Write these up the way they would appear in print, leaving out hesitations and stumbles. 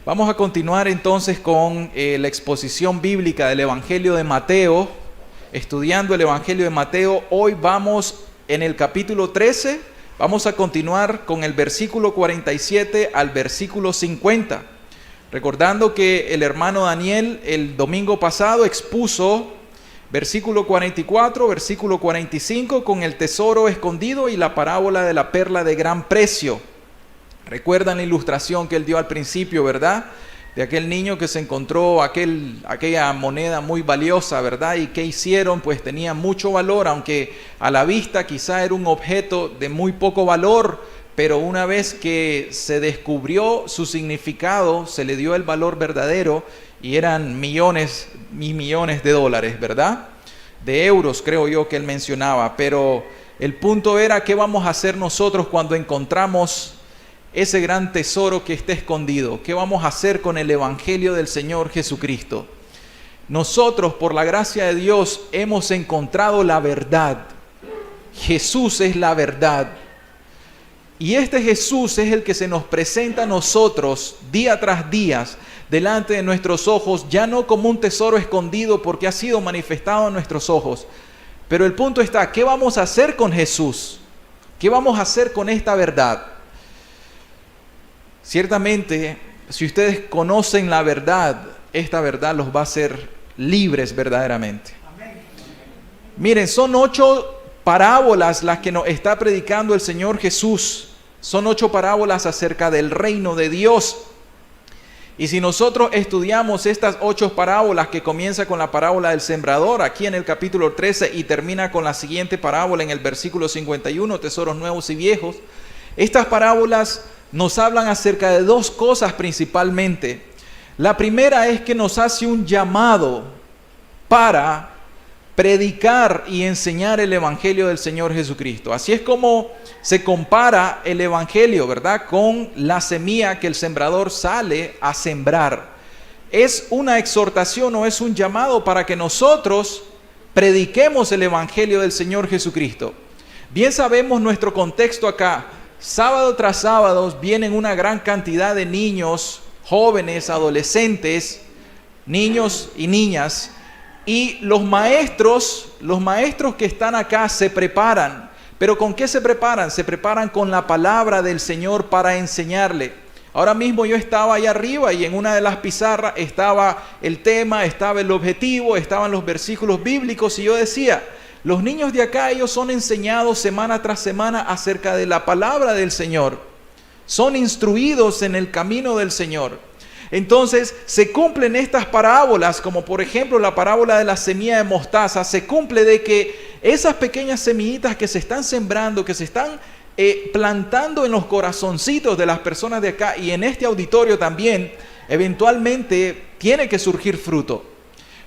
Vamos a continuar entonces con la exposición bíblica del Evangelio de Mateo, estudiando el Evangelio de Mateo. Hoy vamos en el capítulo 13, vamos a continuar con el versículo 47 al versículo 50. Recordando que el hermano Daniel el domingo pasado expuso versículo 44, versículo 45 con el tesoro escondido y la parábola de la perla de gran precio. Recuerdan la ilustración que él dio al principio, ¿verdad? De aquel niño que se encontró aquella moneda muy valiosa, ¿verdad? Y ¿qué hicieron? Pues tenía mucho valor, aunque a la vista quizá era un objeto de muy poco valor, pero una vez que se descubrió su significado, se le dio el valor verdadero y eran millones y millones de dólares, ¿verdad? De euros, creo yo que él mencionaba. Pero el punto era, ¿qué vamos a hacer nosotros cuando encontramos ese gran tesoro que está escondido? ¿Qué vamos a hacer con el Evangelio del Señor Jesucristo? Nosotros, por la gracia de Dios, hemos encontrado la verdad. Jesús es la verdad. Y este Jesús es el que se nos presenta a nosotros día tras día delante de nuestros ojos, ya no como un tesoro escondido porque ha sido manifestado en nuestros ojos. Pero el punto está, ¿qué vamos a hacer con Jesús? ¿Qué vamos a hacer con esta verdad? Ciertamente, si ustedes conocen la verdad, esta verdad los va a hacer libres verdaderamente. Miren, son 8 parábolas las que nos está predicando el Señor Jesús. Son 8 parábolas acerca del reino de Dios. Y si nosotros estudiamos estas 8 parábolas, que comienza con la parábola del sembrador, aquí en el capítulo 13, y termina con la siguiente parábola en el versículo 51, tesoros nuevos y viejos, estas parábolas nos hablan acerca de 2 cosas principalmente. La primera es que nos hace un llamado para predicar y enseñar el Evangelio del Señor Jesucristo. Así es como se compara el Evangelio, ¿verdad?, con la semilla que el sembrador sale a sembrar. Es una exhortación o es un llamado para que nosotros prediquemos el Evangelio del Señor Jesucristo. Bien sabemos nuestro contexto acá. Sábado tras sábado vienen una gran cantidad de niños, jóvenes, adolescentes, niños y niñas. Y los maestros que están acá se preparan. ¿Pero con qué se preparan? Se preparan con la palabra del Señor para enseñarle. Ahora mismo yo estaba allá arriba y en una de las pizarras estaba el tema, estaba el objetivo, estaban los versículos bíblicos y yo decía, los niños de acá, ellos son enseñados semana tras semana acerca de la palabra del Señor. Son instruidos en el camino del Señor. Entonces se cumplen estas parábolas, como por ejemplo la parábola de la semilla de mostaza. Se cumple de que esas pequeñas semillitas que se están sembrando, que se están plantando en los corazoncitos de las personas de acá y en este auditorio también, eventualmente tiene que surgir fruto.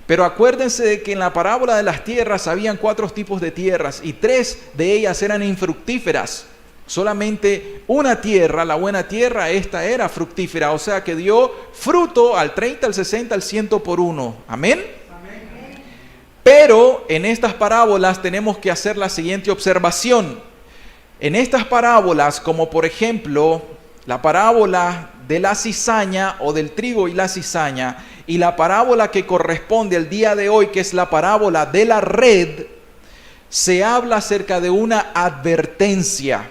Pero acuérdense de que en la parábola de las tierras habían 4 tipos de tierras y 3 de ellas eran infructíferas. Solamente una tierra, la buena tierra, esta era fructífera, o sea que dio fruto al 30, al 60, al 100 por 1. ¿Amén? Amén. Pero en estas parábolas tenemos que hacer la siguiente observación. En estas parábolas, como por ejemplo la parábola de la cizaña o del trigo y la cizaña, y la parábola que corresponde al día de hoy, que es la parábola de la red, se habla acerca de una advertencia.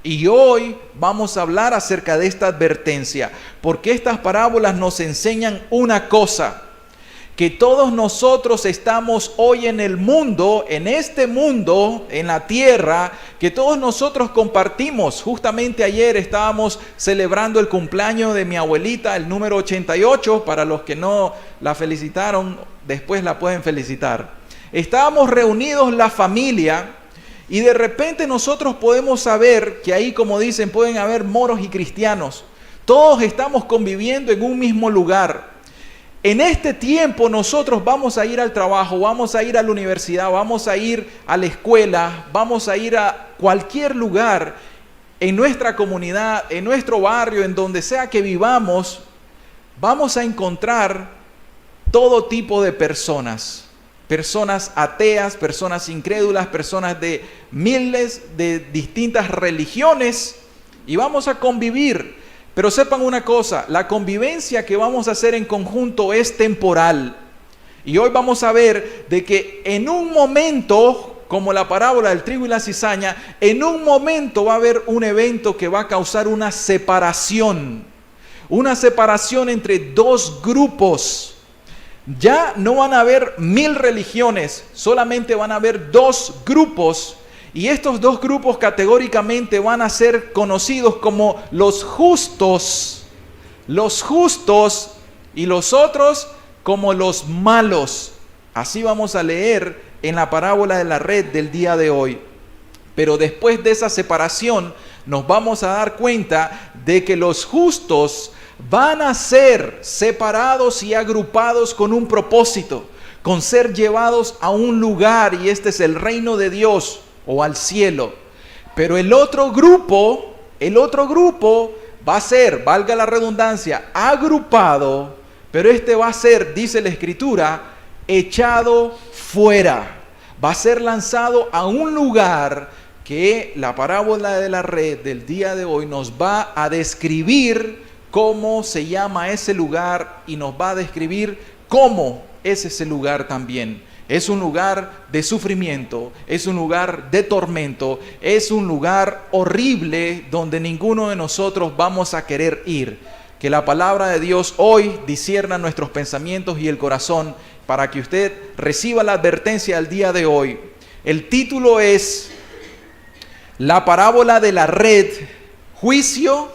Y hoy vamos a hablar acerca de esta advertencia, porque estas parábolas nos enseñan una cosa, que todos nosotros estamos hoy en el mundo, en este mundo, en la tierra, que todos nosotros compartimos. Justamente ayer estábamos celebrando el cumpleaños de mi abuelita, el número 88, para los que no la felicitaron, después la pueden felicitar. Estábamos reunidos la familia. Y de repente nosotros podemos saber que ahí, como dicen, pueden haber moros y cristianos. Todos estamos conviviendo en un mismo lugar. En este tiempo nosotros vamos a ir al trabajo, vamos a ir a la universidad, vamos a ir a la escuela, vamos a ir a cualquier lugar en nuestra comunidad, en nuestro barrio, en donde sea que vivamos, vamos a encontrar todo tipo de personas. Personas ateas, personas incrédulas, personas de miles de distintas religiones, y vamos a convivir. Pero sepan una cosa, la convivencia que vamos a hacer en conjunto es temporal. Y hoy vamos a ver de que en un momento, como la parábola del trigo y la cizaña, en un momento va a haber un evento que va a causar una separación entre dos grupos. Ya no van a haber 1000 religiones, solamente van a haber 2 grupos. Y estos 2 grupos categóricamente van a ser conocidos como los justos y los otros como los malos. Así vamos a leer en la parábola de la red del día de hoy. Pero después de esa separación nos vamos a dar cuenta de que los justos van a ser separados y agrupados con un propósito, con ser llevados a un lugar, y este es el reino de Dios o al cielo. Pero el otro grupo va a ser, valga la redundancia, agrupado, pero este va a ser, dice la Escritura, echado fuera. Va a ser lanzado a un lugar que la parábola de la red del día de hoy nos va a describir cómo se llama ese lugar y nos va a describir cómo es ese lugar también. Es un lugar de sufrimiento, es un lugar de tormento, es un lugar horrible donde ninguno de nosotros vamos a querer ir. Que la palabra de Dios hoy discierna nuestros pensamientos y el corazón para que usted reciba la advertencia del día de hoy. El título es La parábola de la red, juicio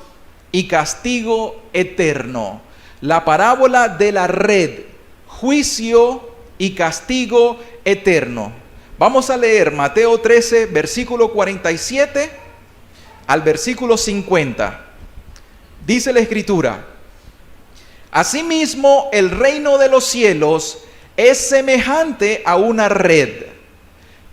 y castigo eterno. La parábola de la red, juicio y castigo eterno. Vamos a leer Mateo 13, versículo 47 al versículo 50. Dice la Escritura: Asimismo, el reino de los cielos es semejante a una red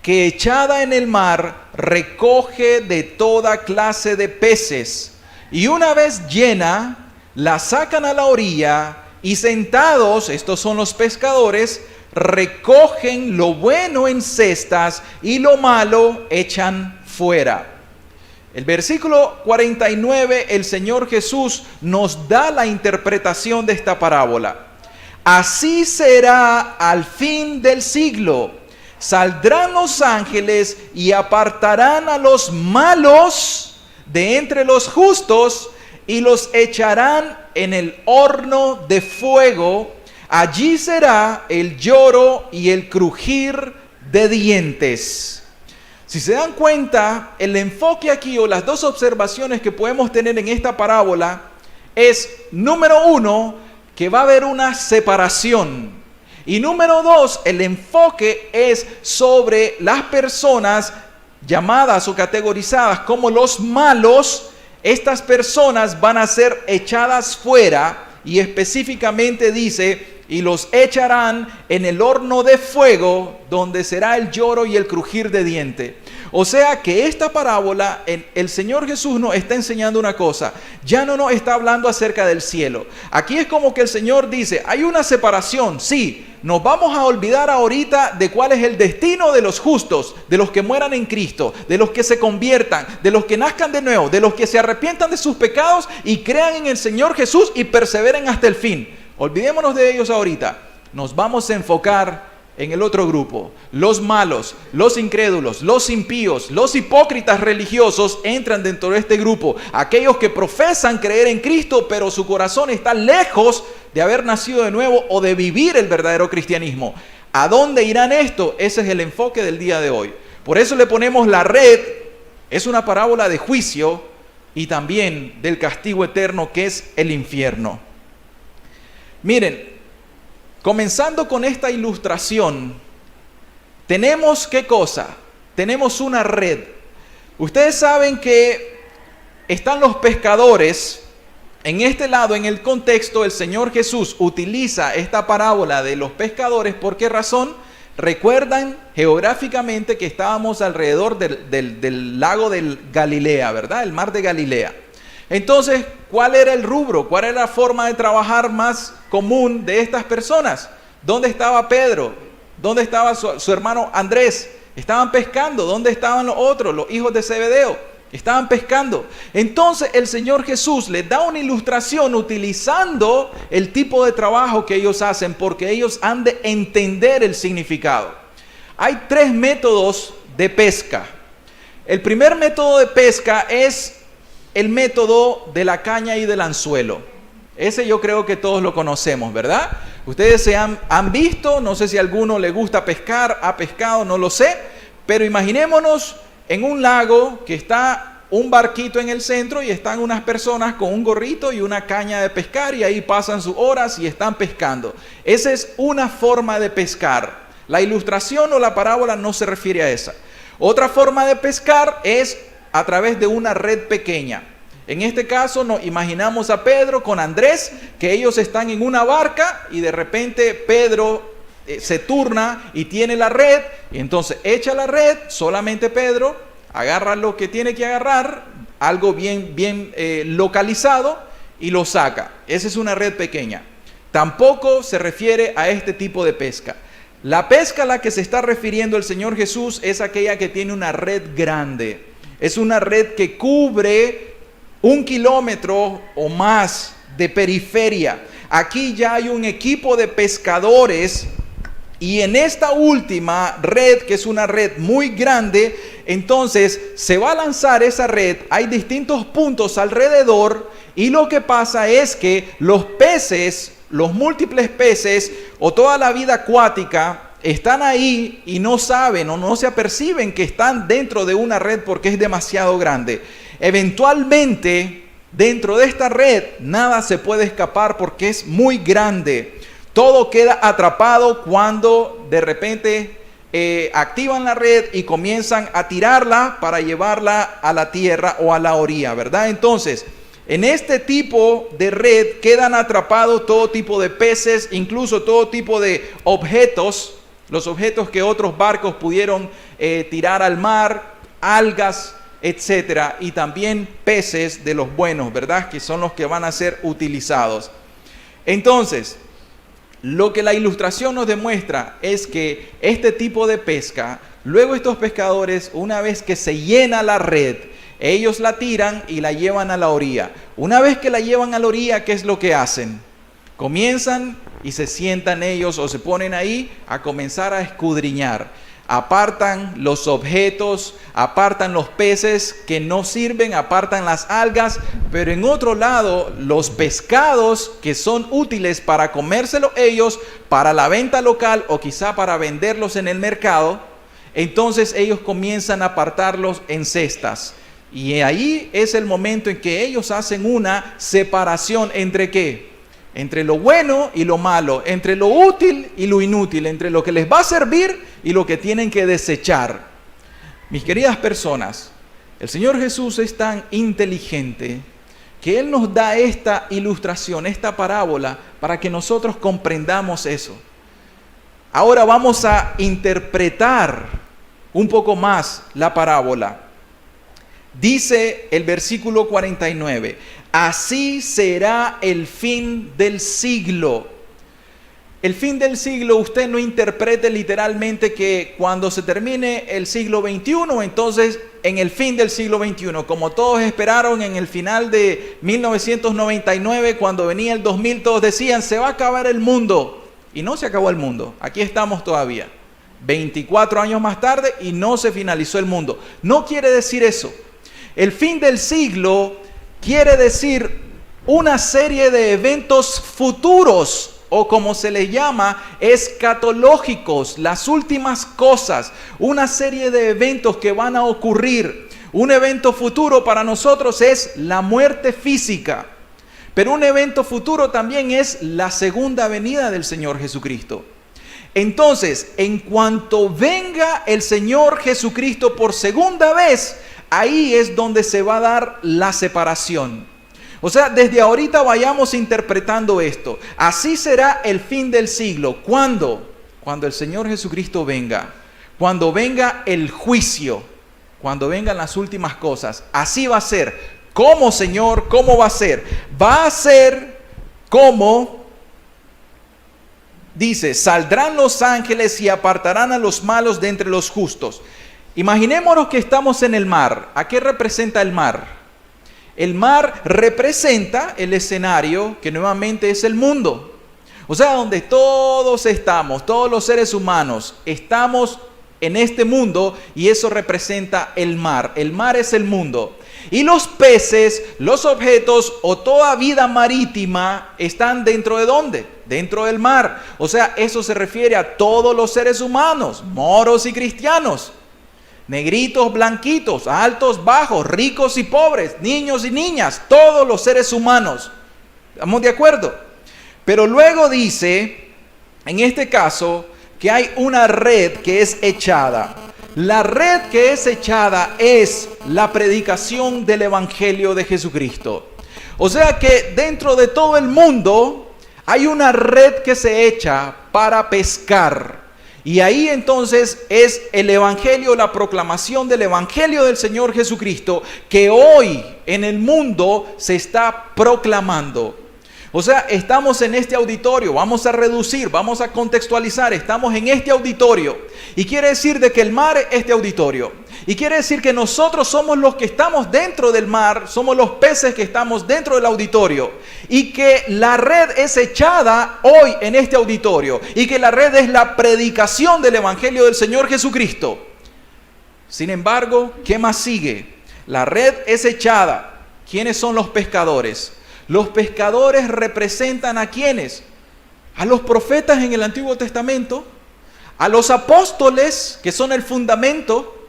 que echada en el mar recoge de toda clase de peces, y una vez llena, la sacan a la orilla, y sentados, estos son los pescadores, recogen lo bueno en cestas y lo malo echan fuera. El versículo 49, el Señor Jesús nos da la interpretación de esta parábola. Así será al fin del siglo. Saldrán los ángeles y apartarán a los malos de entre los justos y los echarán en el horno de fuego. Allí será el lloro y el crujir de dientes. Si se dan cuenta, el enfoque aquí o las dos observaciones que podemos tener en esta parábola es, número 1, que va a haber una separación. Y número 2, el enfoque es sobre las personas llamadas o categorizadas como los malos. Estas personas van a ser echadas fuera, y específicamente dice: y los echarán en el horno de fuego, donde será el lloro y el crujir de diente. O sea que esta parábola, el Señor Jesús nos está enseñando una cosa. Ya no nos está hablando acerca del cielo. Aquí es como que el Señor dice: hay una separación, sí. Nos vamos a olvidar ahorita de cuál es el destino de los justos, de los que mueran en Cristo, de los que se conviertan, de los que nazcan de nuevo, de los que se arrepientan de sus pecados y crean en el Señor Jesús y perseveren hasta el fin. Olvidémonos de ellos ahorita. Nos vamos a enfocar en el otro grupo. Los malos, los incrédulos, los impíos, los hipócritas religiosos entran dentro de este grupo. Aquellos que profesan creer en Cristo, pero su corazón está lejos de haber nacido de nuevo o de vivir el verdadero cristianismo. ¿A dónde irán esto? Ese es el enfoque del día de hoy. Por eso le ponemos la red. Es una parábola de juicio y también del castigo eterno, que es el infierno. Miren, comenzando con esta ilustración, tenemos ¿qué cosa? Tenemos una red. Ustedes saben que están los pescadores. En este lado, en el contexto, el Señor Jesús utiliza esta parábola de los pescadores. ¿Por qué razón? Recuerdan geográficamente que estábamos alrededor del lago de Galilea, ¿verdad? El mar de Galilea. Entonces, ¿cuál era el rubro? ¿Cuál era la forma de trabajar más común de estas personas? ¿Dónde estaba Pedro? ¿Dónde estaba su hermano Andrés? Estaban pescando. ¿Dónde estaban los otros, los hijos de Zebedeo? Estaban pescando. Entonces el Señor Jesús les da una ilustración utilizando el tipo de trabajo que ellos hacen, porque ellos han de entender el significado. Hay 3 métodos de pesca. El primer método de pesca es el método de la caña y del anzuelo. Ese yo creo que todos lo conocemos, ¿verdad? Ustedes han visto, no sé si a alguno le gusta pescar, ha pescado, no lo sé, pero imaginémonos en un lago que está un barquito en el centro y están unas personas con un gorrito y una caña de pescar y ahí pasan sus horas y están pescando. Esa es una forma de pescar. La ilustración o la parábola no se refiere a esa. Otra forma de pescar es a través de una red pequeña. En este caso nos imaginamos a Pedro con Andrés, que ellos están en una barca y de repente Pedro se turna y tiene la red, y entonces echa la red, solamente Pedro agarra lo que tiene que agarrar, algo bien localizado, y lo saca. Esa es una red pequeña. Tampoco se refiere a este tipo de pesca. La pesca a la que se está refiriendo el Señor Jesús es aquella que tiene una red grande. Es una red que cubre 1 kilómetro o más de periferia. Aquí ya hay un equipo de pescadores y en esta última red, que es una red muy grande, entonces se va a lanzar esa red, hay distintos puntos alrededor y lo que pasa es que los peces, los múltiples peces o toda la vida acuática están ahí y no saben o no se aperciben que están dentro de una red porque es demasiado grande. Eventualmente, dentro de esta red, nada se puede escapar porque es muy grande. Todo queda atrapado cuando de repente activan la red y comienzan a tirarla para llevarla a la tierra o a la orilla, ¿verdad? Entonces, en este tipo de red quedan atrapados todo tipo de peces, incluso todo tipo de objetos, los objetos que otros barcos pudieron tirar al mar, algas, etcétera, y también peces de los buenos, ¿verdad? Que son los que van a ser utilizados. Entonces, lo que la ilustración nos demuestra es que este tipo de pesca, luego estos pescadores, una vez que se llena la red, ellos la tiran y la llevan a la orilla. Una vez que la llevan a la orilla, ¿qué es lo que hacen? Comienzan y se sientan ellos o se ponen ahí a comenzar a escudriñar. Apartan los objetos, apartan los peces que no sirven, apartan las algas, pero en otro lado los pescados que son útiles para comérselos ellos, para la venta local o quizá para venderlos en el mercado, entonces ellos comienzan a apartarlos en cestas. Y ahí es el momento en que ellos hacen una separación entre ¿qué? Entre lo bueno y lo malo, entre lo útil y lo inútil, entre lo que les va a servir y lo que tienen que desechar. Mis queridas personas, el Señor Jesús es tan inteligente que Él nos da esta ilustración, esta parábola, para que nosotros comprendamos eso. Ahora vamos a interpretar un poco más la parábola. Dice el versículo 49, así será el fin del siglo. El fin del siglo, usted no interprete literalmente que cuando se termine el siglo XXI, entonces en el fin del siglo XXI, como todos esperaron en el final de 1999, cuando venía el 2000, todos decían, se va a acabar el mundo. Y no se acabó el mundo, aquí estamos todavía, 24 años más tarde y no se finalizó el mundo. No quiere decir eso. El fin del siglo quiere decir una serie de eventos futuros, o como se le llama, escatológicos, las últimas cosas, una serie de eventos que van a ocurrir. Un evento futuro para nosotros es la muerte física, pero un evento futuro también es la segunda venida del Señor Jesucristo. Entonces, en cuanto venga el Señor Jesucristo por segunda vez, ahí es donde se va a dar la separación. O sea, desde ahorita vayamos interpretando esto. Así será el fin del siglo. ¿Cuándo? Cuando el Señor Jesucristo venga. Cuando venga el juicio. Cuando vengan las últimas cosas. Así va a ser. ¿Cómo, Señor? ¿Cómo va a ser? Va a ser como, dice, saldrán los ángeles y apartarán a los malos de entre los justos. Imaginémonos que estamos en el mar. ¿A qué representa el mar? El mar representa el escenario que nuevamente es el mundo. O sea, donde todos estamos, todos los seres humanos, estamos en este mundo y eso representa el mar. El mar es el mundo. Y los peces, los objetos o toda vida marítima están dentro de ¿dónde? Dentro del mar. O sea, eso se refiere a todos los seres humanos, moros y cristianos. Negritos, blanquitos, altos, bajos, ricos y pobres, niños y niñas, todos los seres humanos. ¿Estamos de acuerdo? Pero luego dice, en este caso, que hay una red que es echada. La red que es echada es la predicación del Evangelio de Jesucristo. O sea que dentro de todo el mundo hay una red que se echa para pescar. Y ahí entonces es el Evangelio, la proclamación del Evangelio del Señor Jesucristo que hoy en el mundo se está proclamando. O sea, estamos en este auditorio, vamos a reducir, vamos a contextualizar, estamos en este auditorio. Y quiere decir de que el mar es este auditorio. Y quiere decir que nosotros somos los que estamos dentro del mar, somos los peces que estamos dentro del auditorio. Y que la red es echada hoy en este auditorio. Y que la red es la predicación del Evangelio del Señor Jesucristo. Sin embargo, ¿qué más sigue? La red es echada. ¿Quiénes son los pescadores? Los pescadores representan ¿a quiénes? A los profetas en el Antiguo Testamento, a los apóstoles, que son el fundamento,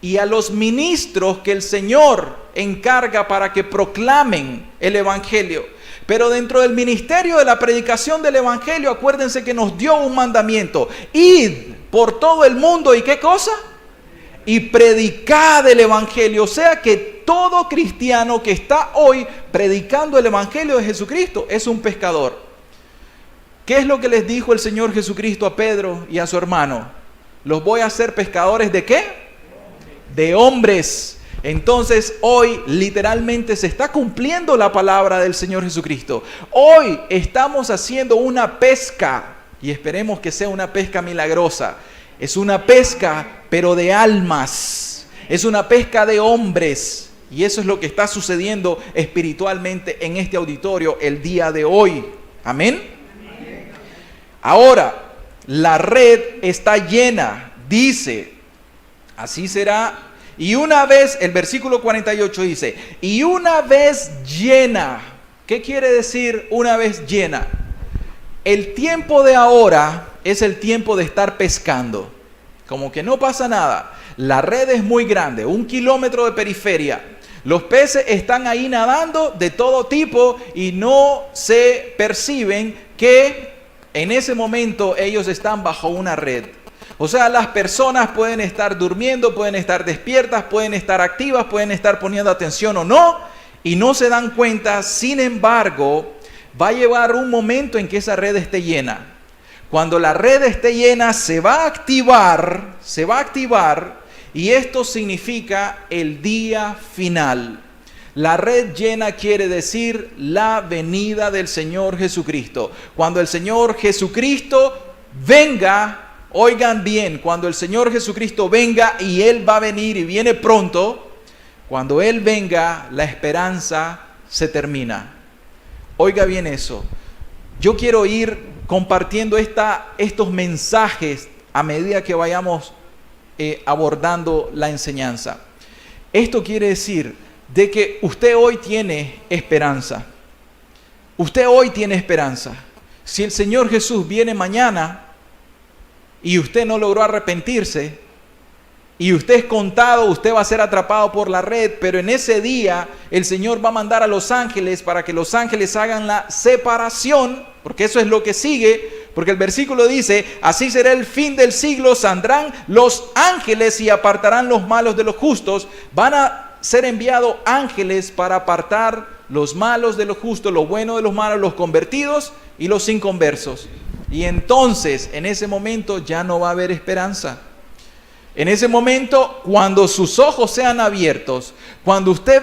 y a los ministros que el Señor encarga para que proclamen el Evangelio. Pero dentro del ministerio de la predicación del Evangelio, acuérdense que nos dio un mandamiento: id por todo el mundo, ¿y qué cosa? Y predicad el Evangelio. O sea que todo cristiano que está hoy predicando el Evangelio de Jesucristo es un pescador. ¿Qué es lo que les dijo el Señor Jesucristo a Pedro y a su hermano? Los voy a hacer pescadores ¿de qué? De hombres. Entonces hoy literalmente se está cumpliendo la palabra del Señor Jesucristo. Hoy estamos haciendo una pesca y esperemos que sea una pesca milagrosa. Es una pesca pero de almas. Es una pesca de hombres. Y eso es lo que está sucediendo espiritualmente en este auditorio el día de hoy. Amén. Ahora, la red está llena. Dice, así será. Y una vez, el versículo 48 dice, y una vez llena. ¿Qué quiere decir una vez llena? El tiempo de ahora es el tiempo de estar pescando. Como que no pasa nada. La red es muy grande, 1 kilómetro de periferia. Los peces están ahí nadando de todo tipo y no se perciben que en ese momento ellos están bajo una red. O sea, las personas pueden estar durmiendo, pueden estar despiertas, pueden estar activas, pueden estar poniendo atención o no, y no se dan cuenta. Sin embargo, va a llevar un momento en que esa red esté llena. Cuando la red esté llena, se va a activar, y esto significa el día final. La red llena quiere decir la venida del Señor Jesucristo. Cuando el Señor Jesucristo venga, oigan bien, cuando el Señor Jesucristo venga, y Él va a venir y viene pronto, cuando Él venga, la esperanza se termina. Oiga bien eso. Yo quiero ir compartiendo estos mensajes a medida que vayamos abordando la enseñanza. Esto quiere decir de que usted hoy tiene esperanza. Usted hoy tiene esperanza. Si el Señor Jesús viene mañana y usted no logró arrepentirse y usted es contado, usted va a ser atrapado por la red, pero en ese día el Señor va a mandar a los ángeles para que los ángeles hagan la separación, porque eso es lo que sigue. Porque el versículo dice, así será el fin del siglo, saldrán los ángeles y apartarán los malos de los justos. Van a ser enviados ángeles para apartar los malos de los justos, lo bueno de los malos, los convertidos y los inconversos. Y entonces, en ese momento ya no va a haber esperanza. En ese momento, cuando sus ojos sean abiertos, cuando usted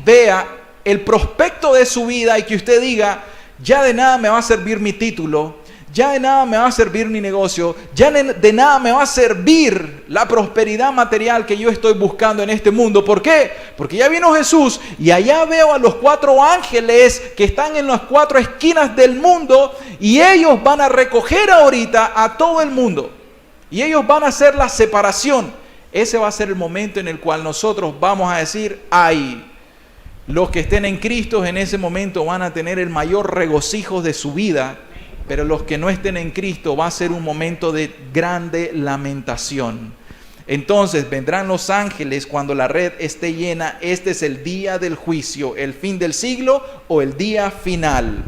vea el prospecto de su vida y que usted diga, ya de nada me va a servir mi título, ya de nada me va a servir mi negocio, ya de nada me va a servir la prosperidad material que yo estoy buscando en este mundo. ¿Por qué? Porque ya vino Jesús y allá veo a los 4 ángeles que están en las 4 esquinas del mundo y ellos van a recoger ahorita a todo el mundo y ellos van a hacer la separación. Ese va a ser el momento en el cual nosotros vamos a decir, ay, los que estén en Cristo en ese momento van a tener el mayor regocijo de su vida. Pero los que no estén en Cristo va a ser un momento de grande lamentación. Entonces vendrán los ángeles cuando la red esté llena. Este es el día del juicio, el fin del siglo o el día final.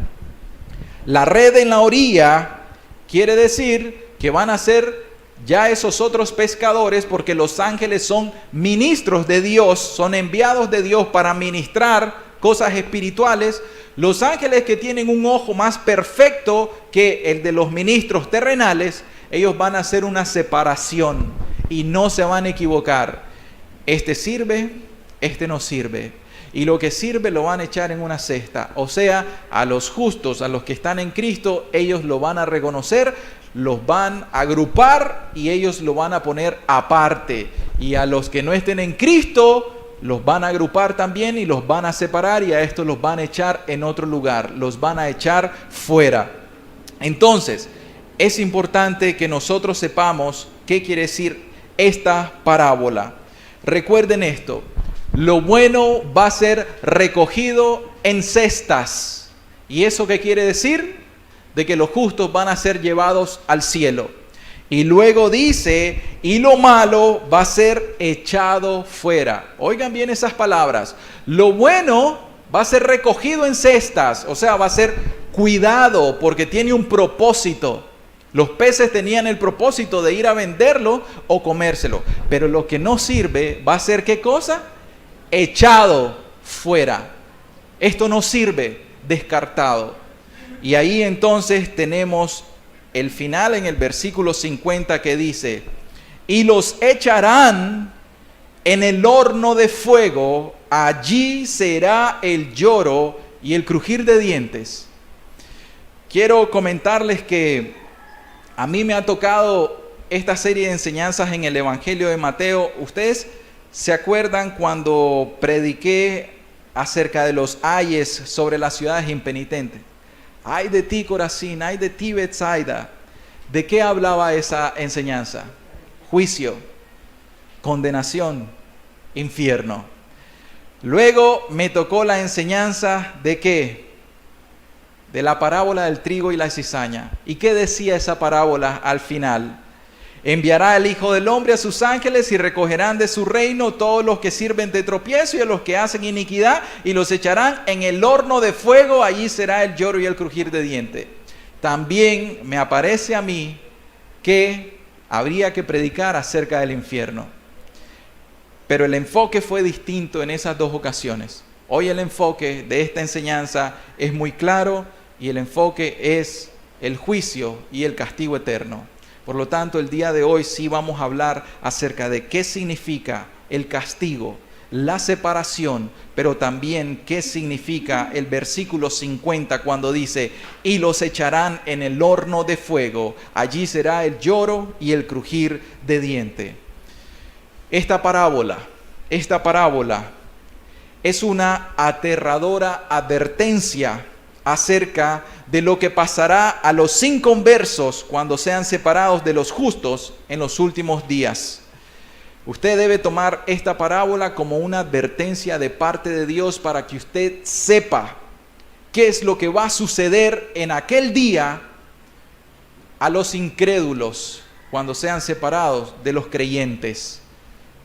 La red en la orilla quiere decir que van a ser ya esos otros pescadores, porque los ángeles son ministros de Dios, son enviados de Dios para ministrar cosas espirituales. Los ángeles que tienen un ojo más perfecto que el de los ministros terrenales, ellos van a hacer una separación y no se van a equivocar. Este sirve, este no sirve. Y lo que sirve lo van a echar en una cesta. O sea, a los justos, a los que están en Cristo, ellos lo van a reconocer, los van a agrupar y ellos lo van a poner aparte. Y a los que no estén en Cristo, los van a agrupar también y los van a separar y a estos los van a echar en otro lugar, los van a echar fuera. Entonces, es importante que nosotros sepamos qué quiere decir esta parábola. Recuerden esto, lo bueno va a ser recogido en cestas. ¿Y eso qué quiere decir? De que los justos van a ser llevados al cielo. Y luego dice, y lo malo va a ser echado fuera. Oigan bien esas palabras. Lo bueno va a ser recogido en cestas, o sea, va a ser cuidado porque tiene un propósito. Los peces tenían el propósito de ir a venderlo o comérselo. Pero lo que no sirve va a ser, ¿qué cosa? Echado fuera. Esto no sirve, descartado. Y ahí entonces tenemos el final en el versículo 50 que dice, y los echarán en el horno de fuego, allí será el lloro y el crujir de dientes. Quiero comentarles que a mí me ha tocado esta serie de enseñanzas en el Evangelio de Mateo. ¿Ustedes se acuerdan cuando prediqué acerca de los ayes sobre las ciudades impenitentes? Ay de ti, Corazín, ay de ti, Betsaida. ¿De qué hablaba esa enseñanza? Juicio, condenación, infierno. Luego me tocó la enseñanza de ¿qué? De la parábola del trigo y la cizaña. ¿Y qué decía esa parábola al final? Enviará el Hijo del Hombre a sus ángeles y recogerán de su reino todos los que sirven de tropiezo y a los que hacen iniquidad y los echarán en el horno de fuego, allí será el lloro y el crujir de dientes. También me aparece a mí que habría que predicar acerca del infierno. Pero el enfoque fue distinto en esas dos ocasiones. Hoy el enfoque de esta enseñanza es muy claro y el enfoque es el juicio y el castigo eterno. Por lo tanto, el día de hoy sí vamos a hablar acerca de qué significa el castigo, la separación, pero también qué significa el versículo 50 cuando dice, y los echarán en el horno de fuego, allí será el lloro y el crujir de diente. Esta parábola es una aterradora advertencia acerca de lo que pasará a los inconversos cuando sean separados de los justos en los últimos días. Usted debe tomar esta parábola como una advertencia de parte de Dios para que usted sepa qué es lo que va a suceder en aquel día a los incrédulos cuando sean separados de los creyentes.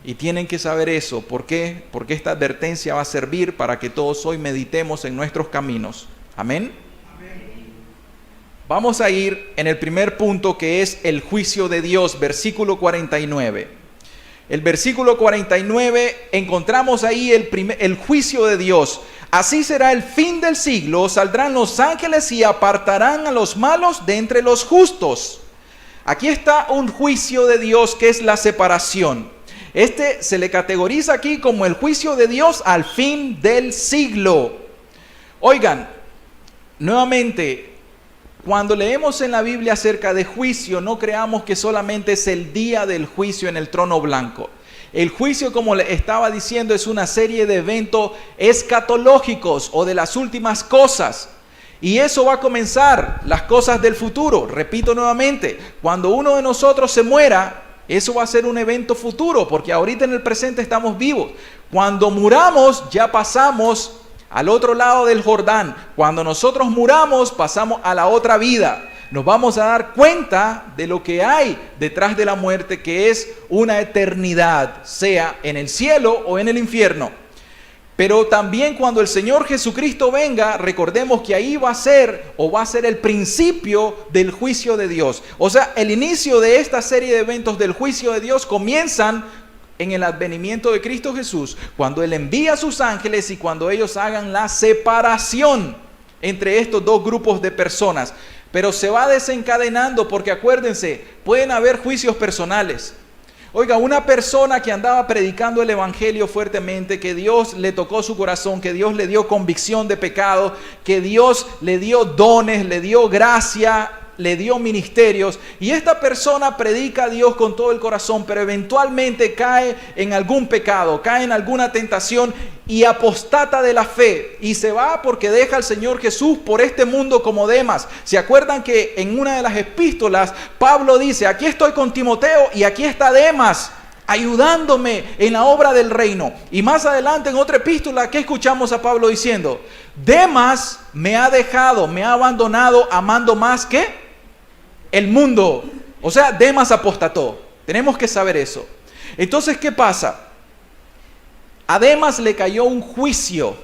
Y tienen que saber eso. ¿Por qué? Porque esta advertencia va a servir para que todos hoy meditemos en nuestros caminos. Amén. Vamos a ir en el primer punto, que es el juicio de Dios, versículo 49. El versículo 49 encontramos ahí el juicio de Dios. Así será el fin del siglo, saldrán los ángeles y apartarán a los malos de entre los justos. Aquí está un juicio de Dios que es la separación. Este se le categoriza aquí como el juicio de Dios al fin del siglo. Oigan, nuevamente, Cuando leemos en la Biblia acerca de juicio, no creamos que solamente es el día del juicio en el trono blanco. El juicio, como le estaba diciendo, es una serie de eventos escatológicos o de las últimas cosas. Y eso va a comenzar, las cosas del futuro. Repito nuevamente, cuando uno de nosotros se muera, eso va a ser un evento futuro, porque ahorita en el presente estamos vivos. Cuando muramos, ya pasamos al otro lado del Jordán. Cuando nosotros muramos, pasamos a la otra vida. Nos vamos a dar cuenta de lo que hay detrás de la muerte, que es una eternidad, sea en el cielo o en el infierno. Pero también cuando el Señor Jesucristo venga, recordemos que ahí va a ser el principio del juicio de Dios. O sea, el inicio de esta serie de eventos del juicio de Dios comienzan en el advenimiento de Cristo Jesús, cuando Él envía a sus ángeles y cuando ellos hagan la separación entre estos dos grupos de personas. Pero se va desencadenando porque acuérdense, pueden haber juicios personales. Oiga, una persona que andaba predicando el evangelio fuertemente, que Dios le tocó su corazón, que Dios le dio convicción de pecado, que Dios le dio dones, le dio gracia, le dio ministerios, y esta persona predica a Dios con todo el corazón, pero eventualmente cae en algún pecado, cae en alguna tentación y apostata de la fe y se va porque deja al Señor Jesús por este mundo como Demas. ¿Se acuerdan que en una de las epístolas Pablo dice: aquí estoy con Timoteo y aquí está Demas ayudándome en la obra del reino? Y más adelante en otra epístola, ¿qué escuchamos a Pablo diciendo? Demas me ha dejado, me ha abandonado amando más que el mundo. O sea, Demas apostató. Tenemos que saber eso. Entonces, ¿qué pasa? A Demas le cayó un juicio.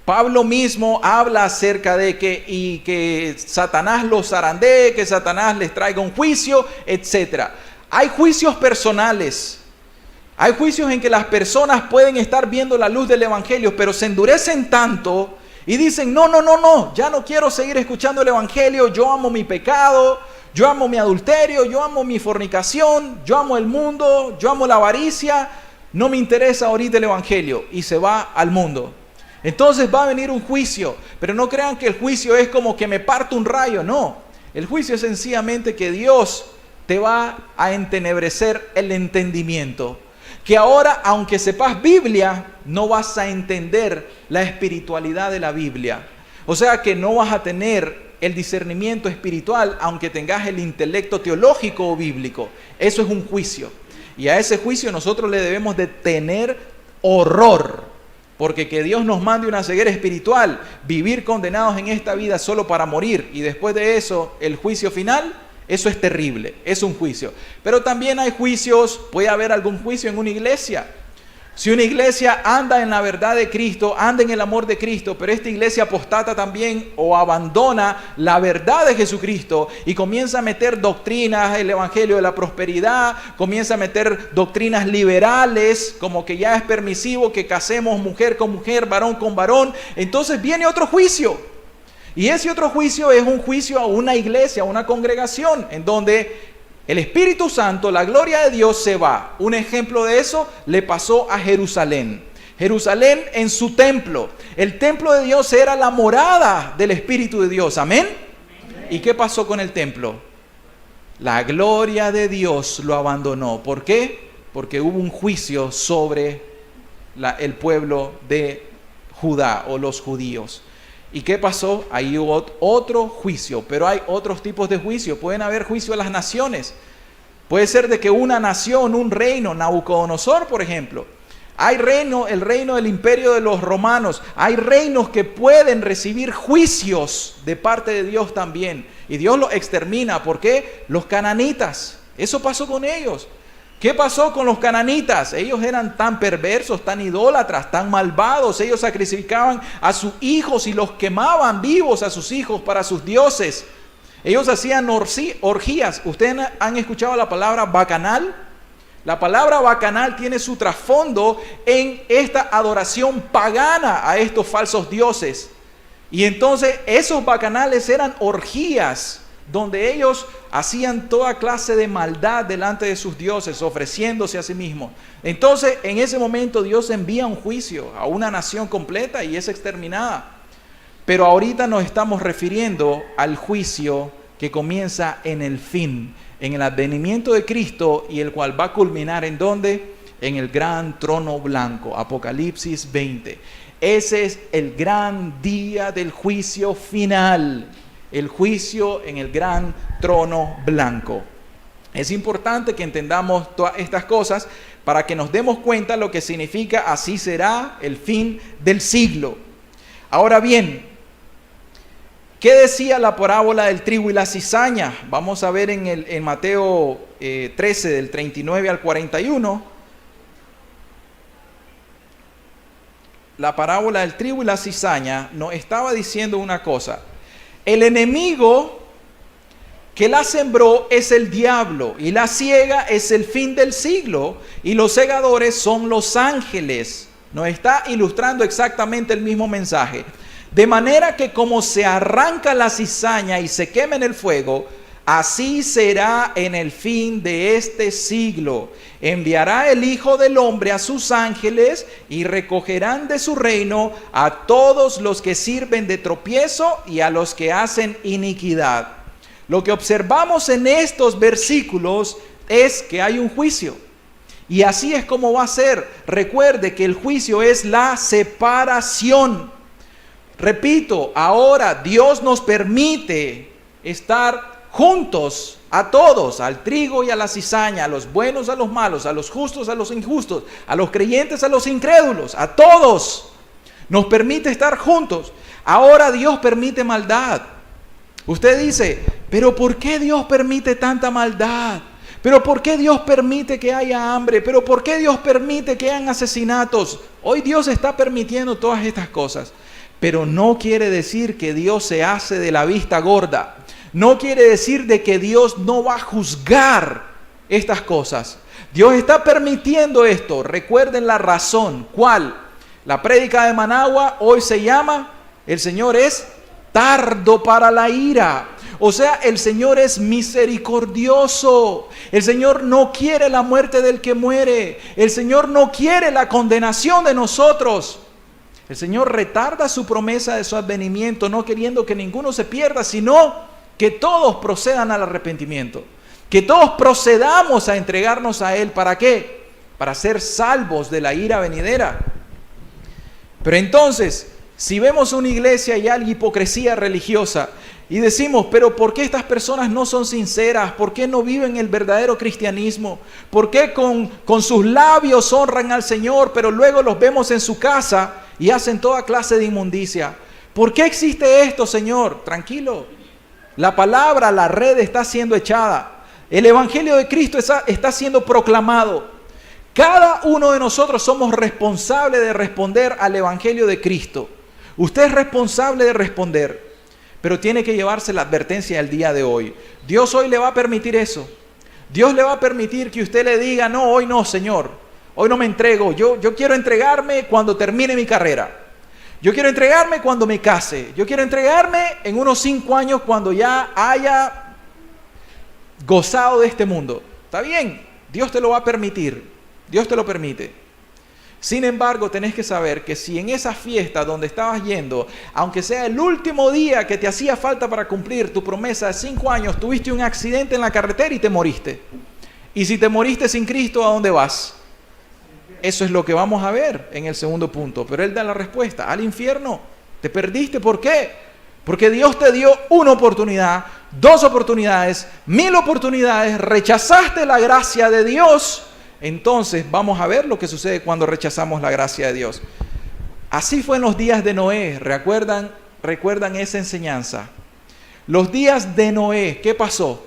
Pablo mismo habla acerca de que Satanás los zarandee, que Satanás les traiga un juicio, etc. Hay juicios personales. Hay juicios en que las personas pueden estar viendo la luz del evangelio, pero se endurecen tanto y dicen: no, ya no quiero seguir escuchando el evangelio, yo amo mi pecado, yo amo mi adulterio, yo amo mi fornicación, yo amo el mundo, yo amo la avaricia, no me interesa ahorita el evangelio, y se va al mundo. Entonces va a venir un juicio, pero no crean que el juicio es como que me parto un rayo, no. El juicio es sencillamente que Dios te va a entenebrecer el entendimiento. Que ahora, aunque sepas Biblia, no vas a entender la espiritualidad de la Biblia. O sea que no vas a tener el discernimiento espiritual, aunque tengas el intelecto teológico o bíblico. Eso es un juicio. Y a ese juicio nosotros le debemos de tener horror. Porque que Dios nos mande una ceguera espiritual, vivir condenados en esta vida solo para morir, y después de eso, el juicio final, eso es terrible, es un juicio. Pero también hay juicios, puede haber algún juicio en una iglesia. Si una iglesia anda en la verdad de Cristo, anda en el amor de Cristo, pero esta iglesia apostata también o abandona la verdad de Jesucristo y comienza a meter doctrinas, el evangelio de la prosperidad, comienza a meter doctrinas liberales, como que ya es permisivo que casemos mujer con mujer, varón con varón, entonces viene otro juicio. Y ese otro juicio es un juicio a una iglesia, a una congregación, en donde el Espíritu Santo, la gloria de Dios se va. Un ejemplo de eso le pasó a Jerusalén. Jerusalén en su templo. El templo de Dios era la morada del Espíritu de Dios. ¿Amén? ¿Y qué pasó con el templo? La gloria de Dios lo abandonó. ¿Por qué? Porque hubo un juicio sobre el pueblo de Judá o los judíos. ¿Y qué pasó? Ahí hubo otro juicio, pero hay otros tipos de juicio. Pueden haber juicio a las naciones. Puede ser de que una nación, un reino, Nabucodonosor, por ejemplo. Hay el reino del imperio de los romanos. Hay reinos que pueden recibir juicios de parte de Dios también. Y Dios los extermina. ¿Por qué? Los cananitas. Eso pasó con ellos. ¿Qué pasó con los cananitas? Ellos eran tan perversos, tan idólatras, tan malvados. Ellos sacrificaban a sus hijos y los quemaban vivos a sus hijos para sus dioses. Ellos hacían orgías. ¿Ustedes han escuchado la palabra bacanal? La palabra bacanal tiene su trasfondo en esta adoración pagana a estos falsos dioses. Y entonces esos bacanales eran orgías donde ellos hacían toda clase de maldad delante de sus dioses, ofreciéndose a sí mismos. Entonces, en ese momento Dios envía un juicio a una nación completa y es exterminada. Pero ahorita nos estamos refiriendo al juicio que comienza en el fin, en el advenimiento de Cristo, y el cual va a culminar ¿en dónde? En el gran trono blanco, Apocalipsis 20. Ese es el gran día del juicio final, el juicio en el gran trono blanco. Es importante que entendamos todas estas cosas para que nos demos cuenta lo que significa así será el fin del siglo. Ahora bien, ¿qué decía la parábola del trigo y la cizaña? Vamos a ver en Mateo 13, del 39 al 41. La parábola del trigo y la cizaña nos estaba diciendo una cosa. El enemigo que la sembró es el diablo, y la siega es el fin del siglo, y los segadores son los ángeles. Nos está ilustrando exactamente el mismo mensaje. De manera que como se arranca la cizaña y se quema en el fuego, así será en el fin de este siglo. Enviará el Hijo del Hombre a sus ángeles y recogerán de su reino a todos los que sirven de tropiezo y a los que hacen iniquidad. Lo que observamos en estos versículos es que hay un juicio. Y así es como va a ser. Recuerde que el juicio es la separación. Repito, ahora Dios nos permite estar juntos a todos, al trigo y a la cizaña, a los buenos, a los malos, a los justos, a los injustos, a los creyentes, a los incrédulos, a todos. Nos permite estar juntos. Ahora Dios permite maldad. Usted dice, pero ¿por qué Dios permite tanta maldad? ¿Pero por qué Dios permite que haya hambre? ¿Pero por qué Dios permite que hayan asesinatos? Hoy Dios está permitiendo todas estas cosas. Pero no quiere decir que Dios se hace de la vista gorda. No quiere decir de que Dios no va a juzgar estas cosas. Dios está permitiendo esto. Recuerden la razón. ¿Cuál? La prédica de Managua hoy se llama, el Señor es tardo para la ira. O sea, el Señor es misericordioso. El Señor no quiere la muerte del que muere. El Señor no quiere la condenación de nosotros. El Señor retarda su promesa de su advenimiento, no queriendo que ninguno se pierda, sino que todos procedan al arrepentimiento. Que todos procedamos a entregarnos a Él. ¿Para qué? Para ser salvos de la ira venidera. Pero entonces, si vemos una iglesia y hay hipocresía religiosa y decimos, pero ¿por qué estas personas no son sinceras? ¿Por qué no viven el verdadero cristianismo? ¿Por qué con sus labios honran al Señor, pero luego los vemos en su casa y hacen toda clase de inmundicia? ¿Por qué existe esto, Señor? Tranquilo. La palabra, la red está siendo echada. El Evangelio de Cristo está siendo proclamado. Cada uno de nosotros somos responsables de responder al Evangelio de Cristo. Usted es responsable de responder, pero tiene que llevarse la advertencia del día de hoy. Dios hoy le va a permitir eso. Dios le va a permitir que usted le diga, no, hoy no, Señor. Hoy no me entrego. Yo quiero entregarme cuando termine mi carrera. Yo quiero entregarme cuando me case. Yo quiero entregarme en unos 5 años cuando ya haya gozado de este mundo. Está bien, Dios te lo va a permitir. Dios te lo permite. Sin embargo, tenés que saber que si en esa fiesta donde estabas yendo, aunque sea el último día que te hacía falta para cumplir tu promesa de 5 años, tuviste un accidente en la carretera y te moriste. Y si te moriste sin Cristo, ¿a dónde vas? Eso es lo que vamos a ver en el segundo punto. Pero Él da la respuesta, al infierno. Te perdiste, ¿por qué? Porque Dios te dio una oportunidad, 2 oportunidades, 1000 oportunidades, rechazaste la gracia de Dios. Entonces vamos a ver lo que sucede cuando rechazamos la gracia de Dios. Así fue en los días de Noé. ¿Recuerdan esa enseñanza? Los días de Noé, ¿qué pasó?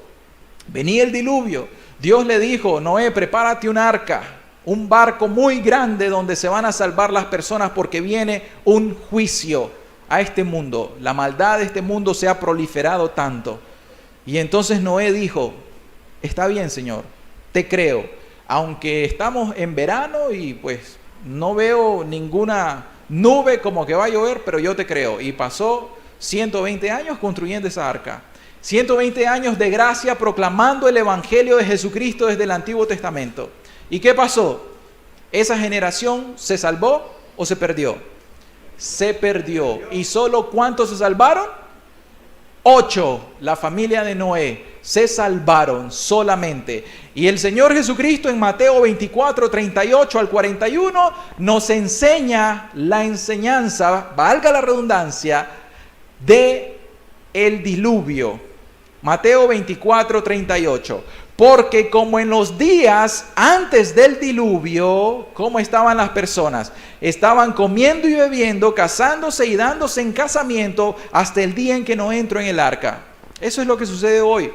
Venía el diluvio. Dios le dijo, Noé, prepárate un arca, un barco muy grande donde se van a salvar las personas porque viene un juicio a este mundo. La maldad de este mundo se ha proliferado tanto. Y entonces Noé dijo, está bien, Señor, te creo. Aunque estamos en verano y pues no veo ninguna nube como que va a llover, pero yo te creo. Y pasó 120 años construyendo esa arca. 120 años de gracia proclamando el Evangelio de Jesucristo desde el Antiguo Testamento. ¿Y qué pasó? ¿Esa generación se salvó o se perdió? Se perdió. ¿Y solo cuántos se salvaron? 8, la familia de Noé, se salvaron solamente. Y el Señor Jesucristo en Mateo 24, 38 al 41 nos enseña la enseñanza, valga la redundancia, de el diluvio. Mateo 24, 38. Porque como en los días antes del diluvio, ¿cómo estaban las personas? Estaban comiendo y bebiendo, casándose y dándose en casamiento hasta el día en que no entró en el arca. Eso es lo que sucede hoy.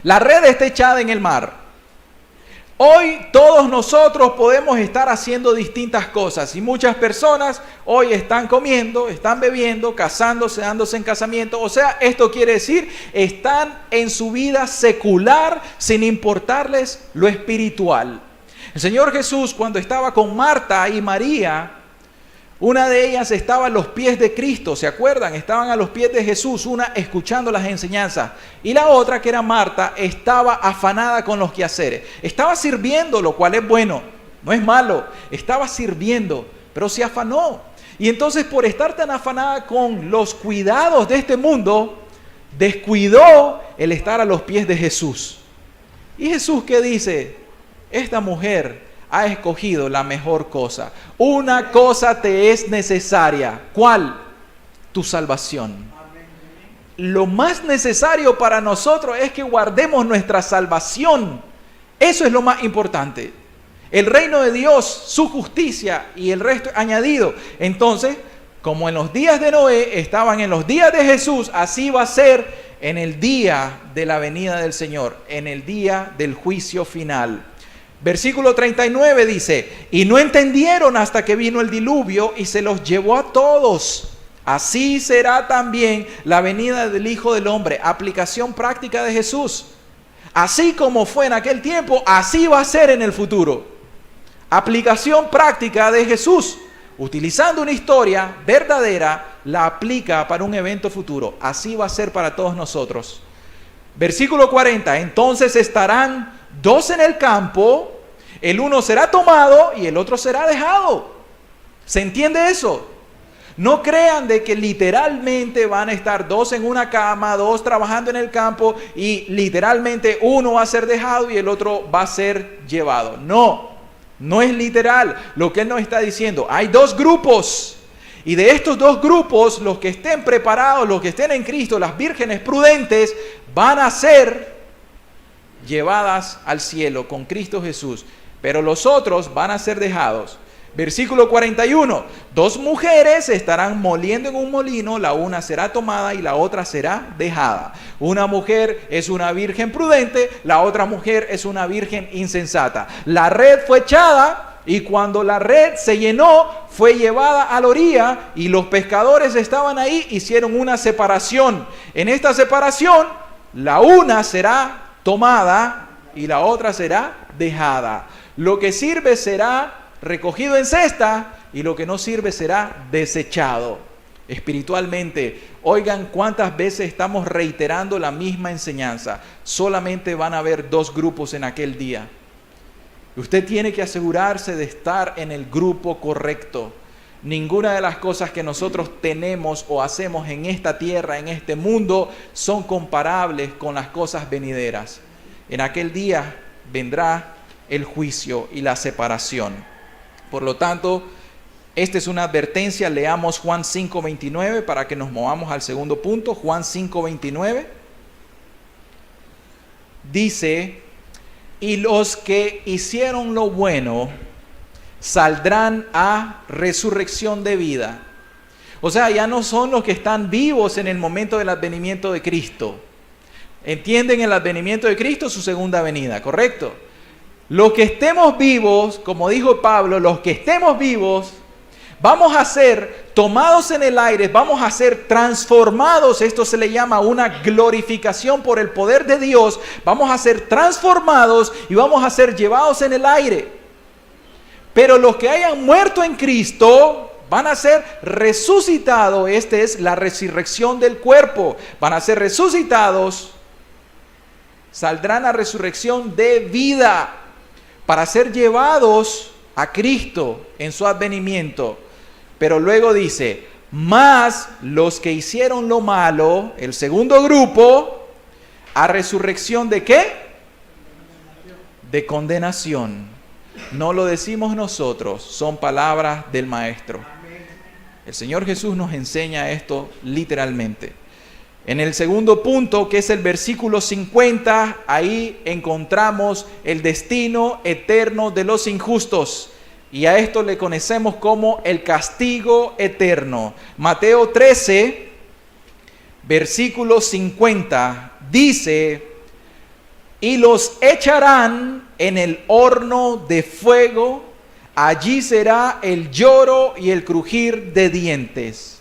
La red está echada en el mar. Hoy todos nosotros podemos estar haciendo distintas cosas y muchas personas hoy están comiendo, están bebiendo, casándose, dándose en casamiento. O sea, esto quiere decir, están en su vida secular sin importarles lo espiritual. El Señor Jesús, cuando estaba con Marta y María, una de ellas estaba a los pies de Cristo, ¿se acuerdan? Estaban a los pies de Jesús, una escuchando las enseñanzas. Y la otra, que era Marta, estaba afanada con los quehaceres. Estaba sirviendo, lo cual es bueno, no es malo. Estaba sirviendo, pero se afanó. Y entonces, por estar tan afanada con los cuidados de este mundo, descuidó el estar a los pies de Jesús. ¿Y Jesús qué dice? Esta mujer ha escogido la mejor cosa. Una cosa te es necesaria. ¿Cuál? Tu salvación. Lo más necesario para nosotros es que guardemos nuestra salvación. Eso es lo más importante. El reino de Dios, su justicia y el resto añadido. Entonces, como en los días de Noé estaban en los días de Jesús, así va a ser en el día de la venida del Señor, en el día del juicio final. Versículo 39 dice, y no entendieron hasta que vino el diluvio y se los llevó a todos. Así será también la venida del Hijo del Hombre. Aplicación práctica de Jesús. Así como fue en aquel tiempo, así va a ser en el futuro. Aplicación práctica de Jesús. Utilizando una historia verdadera, la aplica para un evento futuro. Así va a ser para todos nosotros. Versículo 40, entonces estarán dos en el campo, el uno será tomado y el otro será dejado. ¿Se entiende eso? No crean de que literalmente van a estar dos en una cama, dos trabajando en el campo y literalmente uno va a ser dejado y el otro va a ser llevado. No, no es literal lo que él nos está diciendo. Hay dos grupos y de estos dos grupos, los que estén preparados, los que estén en Cristo, las vírgenes prudentes, van a ser llevadas al cielo con Cristo Jesús, pero los otros van a ser dejados. Versículo 41, dos mujeres estarán moliendo en un molino, la una será tomada y la otra será dejada. Una mujer es una virgen prudente, la otra mujer es una virgen insensata. La red fue echada y cuando la red se llenó, fue llevada a la orilla y los pescadores estaban ahí, hicieron una separación. En esta separación, la una será tomada y la otra será dejada. Lo que sirve será recogido en cesta y lo que no sirve será desechado. Espiritualmente, oigan cuántas veces estamos reiterando la misma enseñanza. Solamente van a haber dos grupos en aquel día. Usted tiene que asegurarse de estar en el grupo correcto. Ninguna de las cosas que nosotros tenemos o hacemos en esta tierra, en este mundo, son comparables con las cosas venideras. En aquel día vendrá el juicio y la separación. Por lo tanto, esta es una advertencia. Leamos Juan 5:29 para que nos movamos al segundo punto. Juan 5:29 dice, y los que hicieron lo bueno saldrán a resurrección de vida. O sea, ya no son los que están vivos en el momento del advenimiento de Cristo. ¿Entienden el advenimiento de Cristo? Su segunda venida, ¿correcto? Los que estemos vivos, como dijo Pablo, los que estemos vivos, vamos a ser tomados en el aire, vamos a ser transformados. Esto se le llama una glorificación por el poder de Dios. Vamos a ser transformados y vamos a ser llevados en el aire. Pero los que hayan muerto en Cristo van a ser resucitados. Esta es la resurrección del cuerpo. Van a ser resucitados. Saldrán a resurrección de vida para ser llevados a Cristo en su advenimiento. Pero luego dice, Mas los que hicieron lo malo, el segundo grupo, a resurrección ¿de qué? De condenación. No lo decimos nosotros, son palabras del Maestro. El Señor Jesús nos enseña esto literalmente. En el segundo punto, que es el versículo 50, ahí encontramos el destino eterno de los injustos. Y a esto le conocemos como el castigo eterno. Mateo 13, versículo 50, dice: y los echarán en el horno de fuego, allí será el lloro y el crujir de dientes.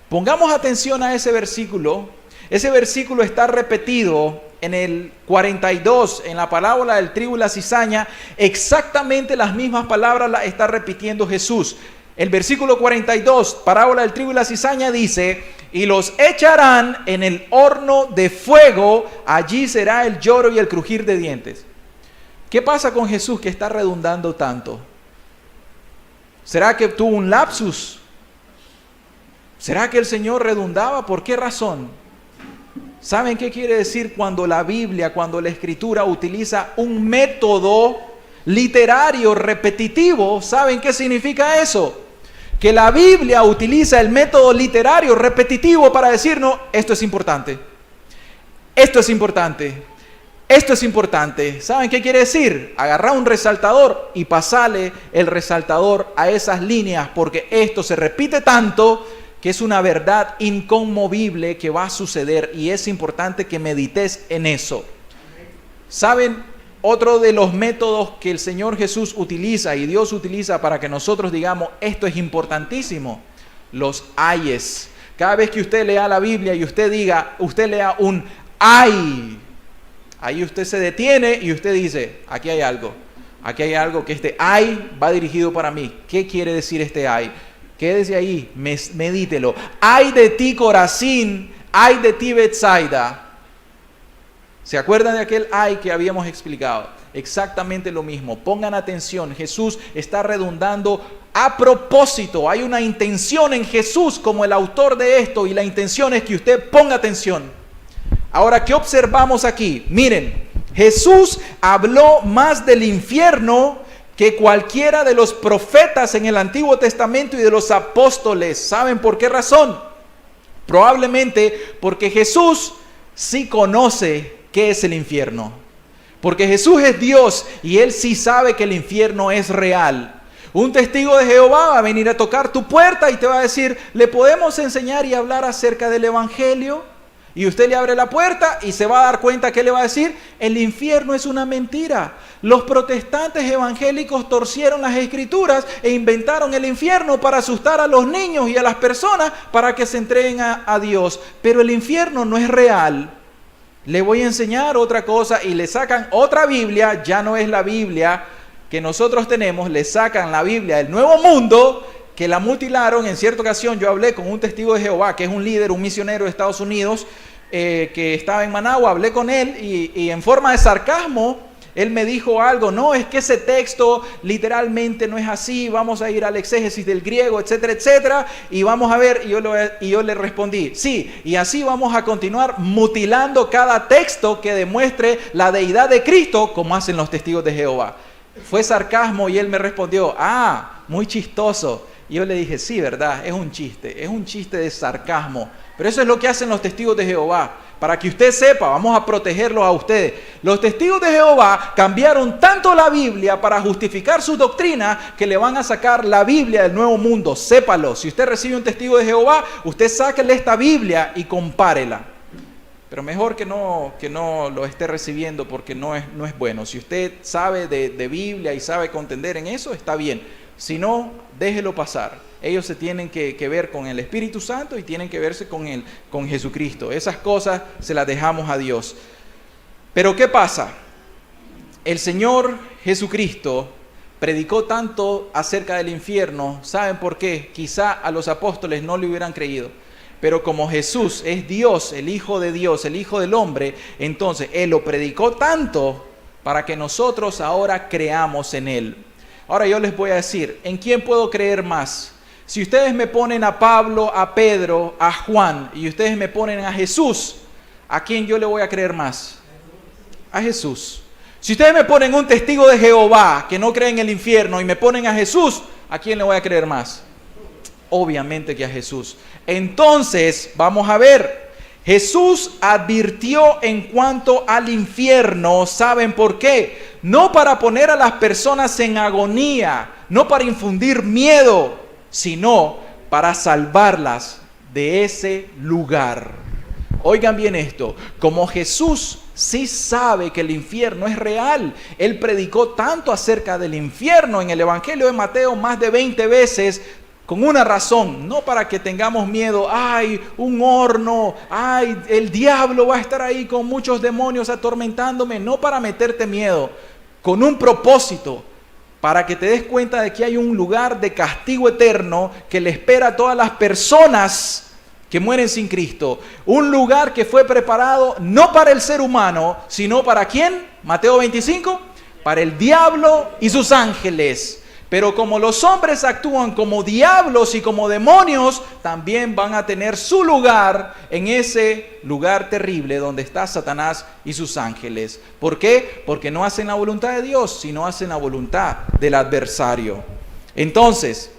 Pongamos atención a ese versículo. Ese versículo está repetido en el 42, en la parábola del trigo y la cizaña. Exactamente las mismas palabras las está repitiendo Jesús. El versículo 42, parábola del trigo y la cizaña, dice: y los echarán en el horno de fuego, allí será el lloro y el crujir de dientes. ¿Qué pasa con Jesús que está redundando tanto? ¿Será que tuvo un lapsus? ¿Será que el Señor redundaba? ¿Por qué razón? ¿Saben qué quiere decir cuando la Biblia, cuando la Escritura utiliza un método literario repetitivo? ¿Saben qué significa eso? Que la Biblia utiliza el método literario repetitivo para decirnos: esto es importante, esto es importante, esto es importante. ¿Saben qué quiere decir? Agarrar un resaltador y pasarle el resaltador a esas líneas, porque esto se repite tanto que es una verdad inconmovible que va a suceder, y es importante que medites en eso. ¿Saben? Otro de los métodos que el Señor Jesús utiliza y Dios utiliza para que nosotros digamos: esto es importantísimo, los ayes. Cada vez que usted lea la Biblia y usted lea un ay, ahí usted se detiene y usted dice: aquí hay algo que este ay va dirigido para mí. ¿Qué quiere decir este ay? Quédese ahí, medítelo. Ay de ti, Corazín, ay de ti, Betsaida. ¿Se acuerdan de aquel ay que habíamos explicado? Exactamente lo mismo. Pongan atención, Jesús está redundando a propósito. Hay una intención en Jesús como el autor de esto, y la intención es que usted ponga atención. Ahora, ¿qué observamos aquí? Miren, Jesús habló más del infierno que cualquiera de los profetas en el Antiguo Testamento y de los apóstoles. ¿Saben por qué razón? Probablemente porque Jesús sí conoce qué es el infierno. Porque Jesús es Dios y Él sí sabe que el infierno es real. Un testigo de Jehová va a venir a tocar tu puerta y te va a decir: ¿le podemos enseñar y hablar acerca del evangelio? Y usted le abre la puerta y se va a dar cuenta que le va a decir: el infierno es una mentira. Los protestantes evangélicos torcieron las escrituras e inventaron el infierno para asustar a los niños y a las personas para que se entreguen a Dios. Pero el infierno no es real. Le voy a enseñar otra cosa, y le sacan otra Biblia. Ya no es la Biblia que nosotros tenemos, le sacan la Biblia del Nuevo Mundo, que la mutilaron. En cierta ocasión yo hablé con un testigo de Jehová, que es un líder, un misionero de Estados Unidos, que estaba en Managua. Hablé con él y en forma de sarcasmo, él me dijo algo: no, es que ese texto literalmente no es así, vamos a ir al exégesis del griego, etcétera, etcétera, y vamos a ver. Y yo le respondí: sí, y así vamos a continuar mutilando cada texto que demuestre la deidad de Cristo, como hacen los testigos de Jehová. Fue sarcasmo y él me respondió: ah, muy chistoso. Y yo le dije: sí, verdad, es un chiste de sarcasmo. Pero eso es lo que hacen los testigos de Jehová. Para que usted sepa, vamos a protegerlos a ustedes. Los testigos de Jehová cambiaron tanto la Biblia para justificar su doctrina que le van a sacar la Biblia del Nuevo Mundo. Sépalo. Si usted recibe un testigo de Jehová, usted sáquele esta Biblia y compárela. Pero mejor que no lo esté recibiendo, porque no es bueno. Si usted sabe de Biblia y sabe contender en eso, está bien. Si no, déjelo pasar. Ellos se tienen que ver con el Espíritu Santo y tienen que verse con Jesucristo. Esas cosas se las dejamos a Dios. Pero ¿qué pasa? El Señor Jesucristo predicó tanto acerca del infierno. ¿Saben por qué? Quizá a los apóstoles no le hubieran creído. Pero como Jesús es Dios, el Hijo de Dios, el Hijo del hombre, entonces Él lo predicó tanto para que nosotros ahora creamos en Él. Ahora yo les voy a decir: ¿en quién puedo creer más? Si ustedes me ponen a Pablo, a Pedro, a Juan, y ustedes me ponen a Jesús, ¿a quién yo le voy a creer más? A Jesús. Si ustedes me ponen un testigo de Jehová que no cree en el infierno y me ponen a Jesús, ¿a quién le voy a creer más? Obviamente que a Jesús. Entonces, vamos a ver. Jesús advirtió en cuanto al infierno. ¿Saben por qué? No para poner a las personas en agonía, no para infundir miedo, sino para salvarlas de ese lugar. Oigan bien esto, como Jesús sí sabe que el infierno es real, Él predicó tanto acerca del infierno en el Evangelio de Mateo más de 20 veces, con una razón, no para que tengamos miedo, ay, un horno, ay, el diablo va a estar ahí con muchos demonios atormentándome, no para meterte miedo, con un propósito, para que te des cuenta de que hay un lugar de castigo eterno que le espera a todas las personas que mueren sin Cristo. Un lugar que fue preparado no para el ser humano, sino para ¿quién? Mateo 25, para el diablo y sus ángeles. Pero como los hombres actúan como diablos y como demonios, también van a tener su lugar en ese lugar terrible donde está Satanás y sus ángeles. ¿Por qué? Porque no hacen la voluntad de Dios, sino hacen la voluntad del adversario. Entonces,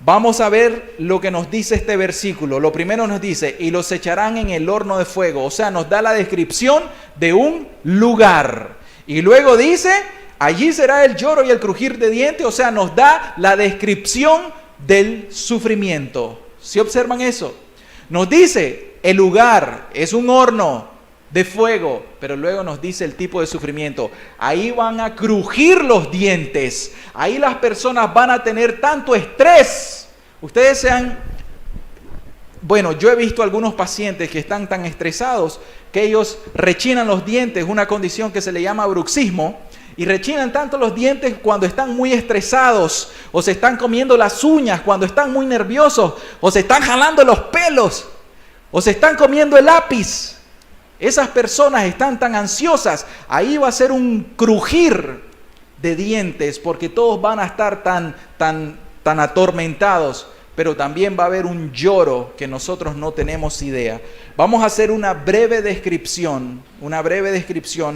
vamos a ver lo que nos dice este versículo. Lo primero nos dice, y los echarán en el horno de fuego. O sea, nos da la descripción de un lugar. Y luego dice, allí será el lloro y el crujir de dientes. O sea, nos da la descripción del sufrimiento. ¿Sí observan eso? Nos dice, el lugar es un horno de fuego, pero luego nos dice el tipo de sufrimiento. Ahí van a crujir los dientes. Ahí las personas van a tener tanto estrés. Ustedes yo he visto algunos pacientes que están tan estresados que ellos rechinan los dientes, una condición que se le llama bruxismo, y rechinan tanto los dientes cuando están muy estresados, o se están comiendo las uñas cuando están muy nerviosos, o se están jalando los pelos, o se están comiendo el lápiz. Esas personas están tan ansiosas, ahí va a ser un crujir de dientes, porque todos van a estar tan atormentados, pero también va a haber un lloro que nosotros no tenemos idea. Vamos a hacer una breve descripción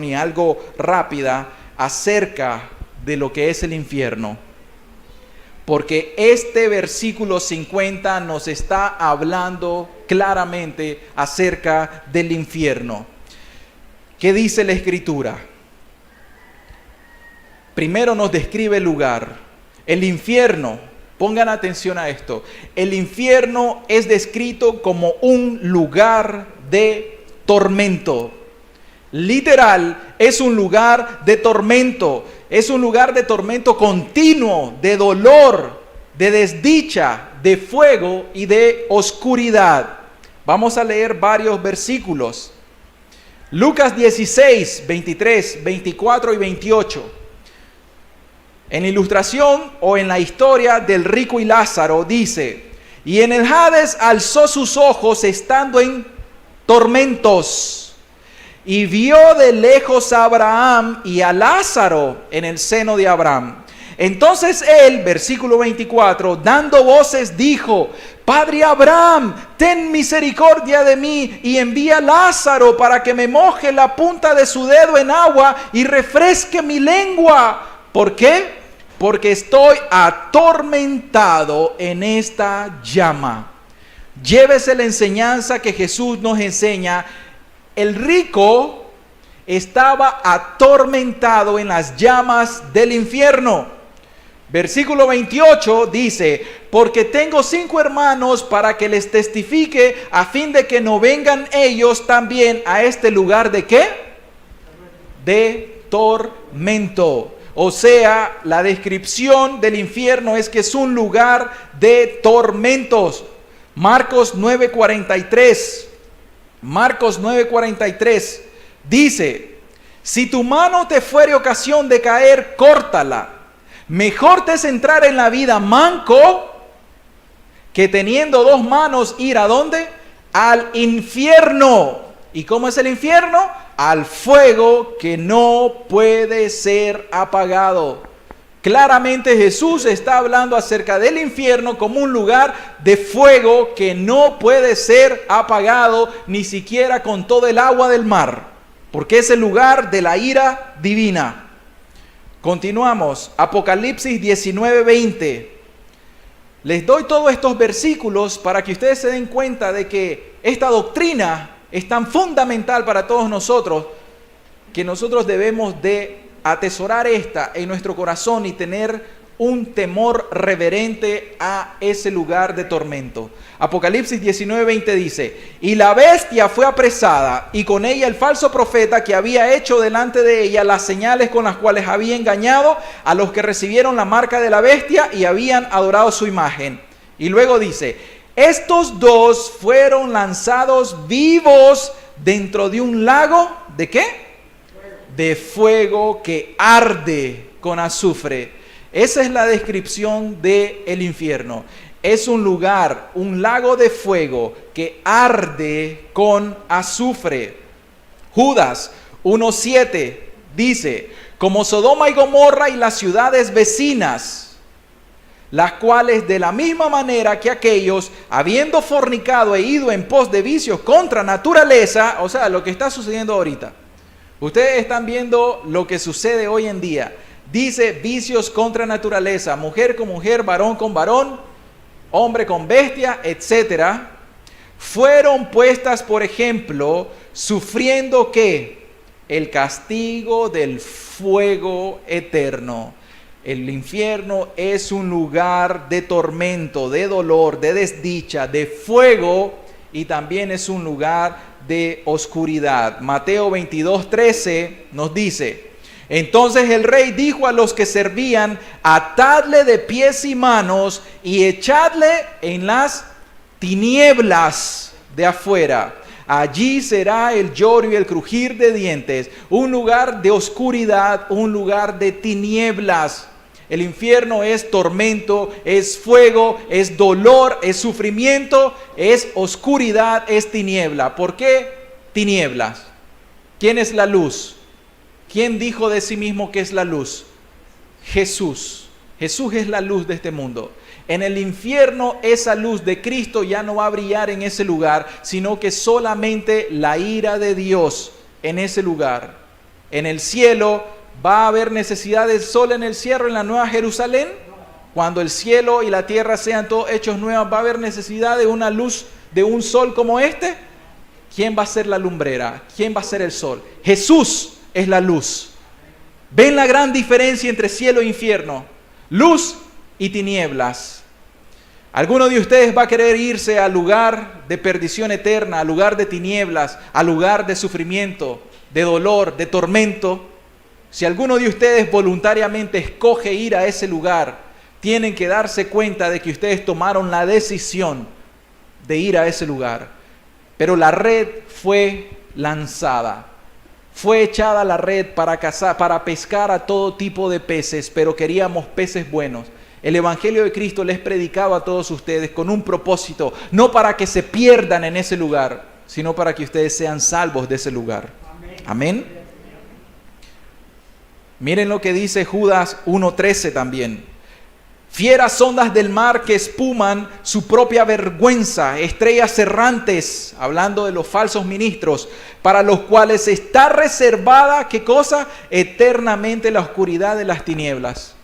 y algo rápida acerca de lo que es el infierno, porque este versículo 50 nos está hablando claramente acerca del infierno. ¿Qué dice la Escritura? Primero nos describe el lugar. El infierno, pongan atención a esto, el infierno es descrito como un lugar de tormento. Literal, es un lugar de tormento. Es un lugar de tormento continuo, de dolor, de desdicha, de fuego y de oscuridad. Vamos a leer varios versículos. Lucas 16, 23, 24 y 28. En la ilustración o en la historia del rico y Lázaro dice, y en el Hades alzó sus ojos estando en tormentos, y vio de lejos a Abraham y a Lázaro en el seno de Abraham. Entonces él, versículo 24, dando voces dijo, Padre Abraham, ten misericordia de mí y envía a Lázaro para que me moje la punta de su dedo en agua y refresque mi lengua. ¿Por qué? Porque estoy atormentado en esta llama. Llévese la enseñanza que Jesús nos enseña. El rico estaba atormentado en las llamas del infierno. Versículo 28 dice, porque tengo 5 hermanos para que les testifique a fin de que no vengan ellos también a este lugar de ¿qué? De tormento. O sea, la descripción del infierno es que es un lugar de tormentos. Marcos 9:43. Marcos 9:43 dice, si tu mano te fuere ocasión de caer, córtala. Mejor te es entrar en la vida manco que teniendo 2 manos ir ¿a dónde? Al infierno. ¿Y cómo es el infierno? Al fuego que no puede ser apagado. Claramente Jesús está hablando acerca del infierno como un lugar de fuego que no puede ser apagado ni siquiera con todo el agua del mar, porque es el lugar de la ira divina. Continuamos, Apocalipsis 19:20. Les doy todos estos versículos para que ustedes se den cuenta de que esta doctrina es tan fundamental para todos nosotros que nosotros debemos de atesorar esta en nuestro corazón y tener un temor reverente a ese lugar de tormento. Apocalipsis 19:20 dice: y la bestia fue apresada, y con ella el falso profeta que había hecho delante de ella las señales con las cuales había engañado a los que recibieron la marca de la bestia y habían adorado su imagen. Y luego dice: estos dos fueron lanzados vivos dentro de un lago, ¿de qué? De fuego que arde con azufre. Esa es la descripción del infierno. Es un lugar, un lago de fuego que arde con azufre. Judas 1:7 dice: como Sodoma y Gomorra y las ciudades vecinas, las cuales de la misma manera que aquellos, habiendo fornicado e ido en pos de vicios contra naturaleza, o sea, lo que está sucediendo ahorita. Ustedes están viendo lo que sucede hoy en día. Dice vicios contra naturaleza, mujer con mujer, varón con varón, hombre con bestia, etc. Fueron puestas, por ejemplo, sufriendo ¿qué? El castigo del fuego eterno. El infierno es un lugar de tormento, de dolor, de desdicha, de fuego, y también es un lugar de oscuridad. Mateo 22:13 nos dice: entonces el rey dijo a los que servían: atadle de pies y manos y echadle en las tinieblas de afuera. Allí será el lloro y el crujir de dientes. Un lugar de oscuridad, un lugar de tinieblas. El infierno es tormento, es fuego, es dolor, es sufrimiento, es oscuridad, es tiniebla. ¿Por qué tinieblas? ¿Quién es la luz? ¿Quién dijo de sí mismo que es la luz? Jesús. Jesús es la luz de este mundo. En el infierno esa luz de Cristo ya no va a brillar en ese lugar, sino que solamente la ira de Dios en ese lugar. En el cielo, ¿va a haber necesidad del sol en el cielo en la Nueva Jerusalén? Cuando el cielo y la tierra sean todos hechos nuevos, ¿va a haber necesidad de una luz, de un sol como este? ¿Quién va a ser la lumbrera? ¿Quién va a ser el sol? Jesús es la luz. ¿Ven la gran diferencia entre cielo e infierno? Luz y tinieblas. ¿Alguno de ustedes va a querer irse al lugar de perdición eterna, al lugar de tinieblas, al lugar de sufrimiento, de dolor, de tormento? Si alguno de ustedes voluntariamente escoge ir a ese lugar, tienen que darse cuenta de que ustedes tomaron la decisión de ir a ese lugar. Pero la red fue lanzada. Fue echada la red para cazar, para pescar a todo tipo de peces, pero queríamos peces buenos. El Evangelio de Cristo les predicaba a todos ustedes con un propósito, no para que se pierdan en ese lugar, sino para que ustedes sean salvos de ese lugar. Amén. Miren lo que dice Judas 1:13 también. Fieras ondas del mar que espuman su propia vergüenza, estrellas errantes, hablando de los falsos ministros, para los cuales está reservada, ¿qué cosa? Eternamente la oscuridad de las tinieblas.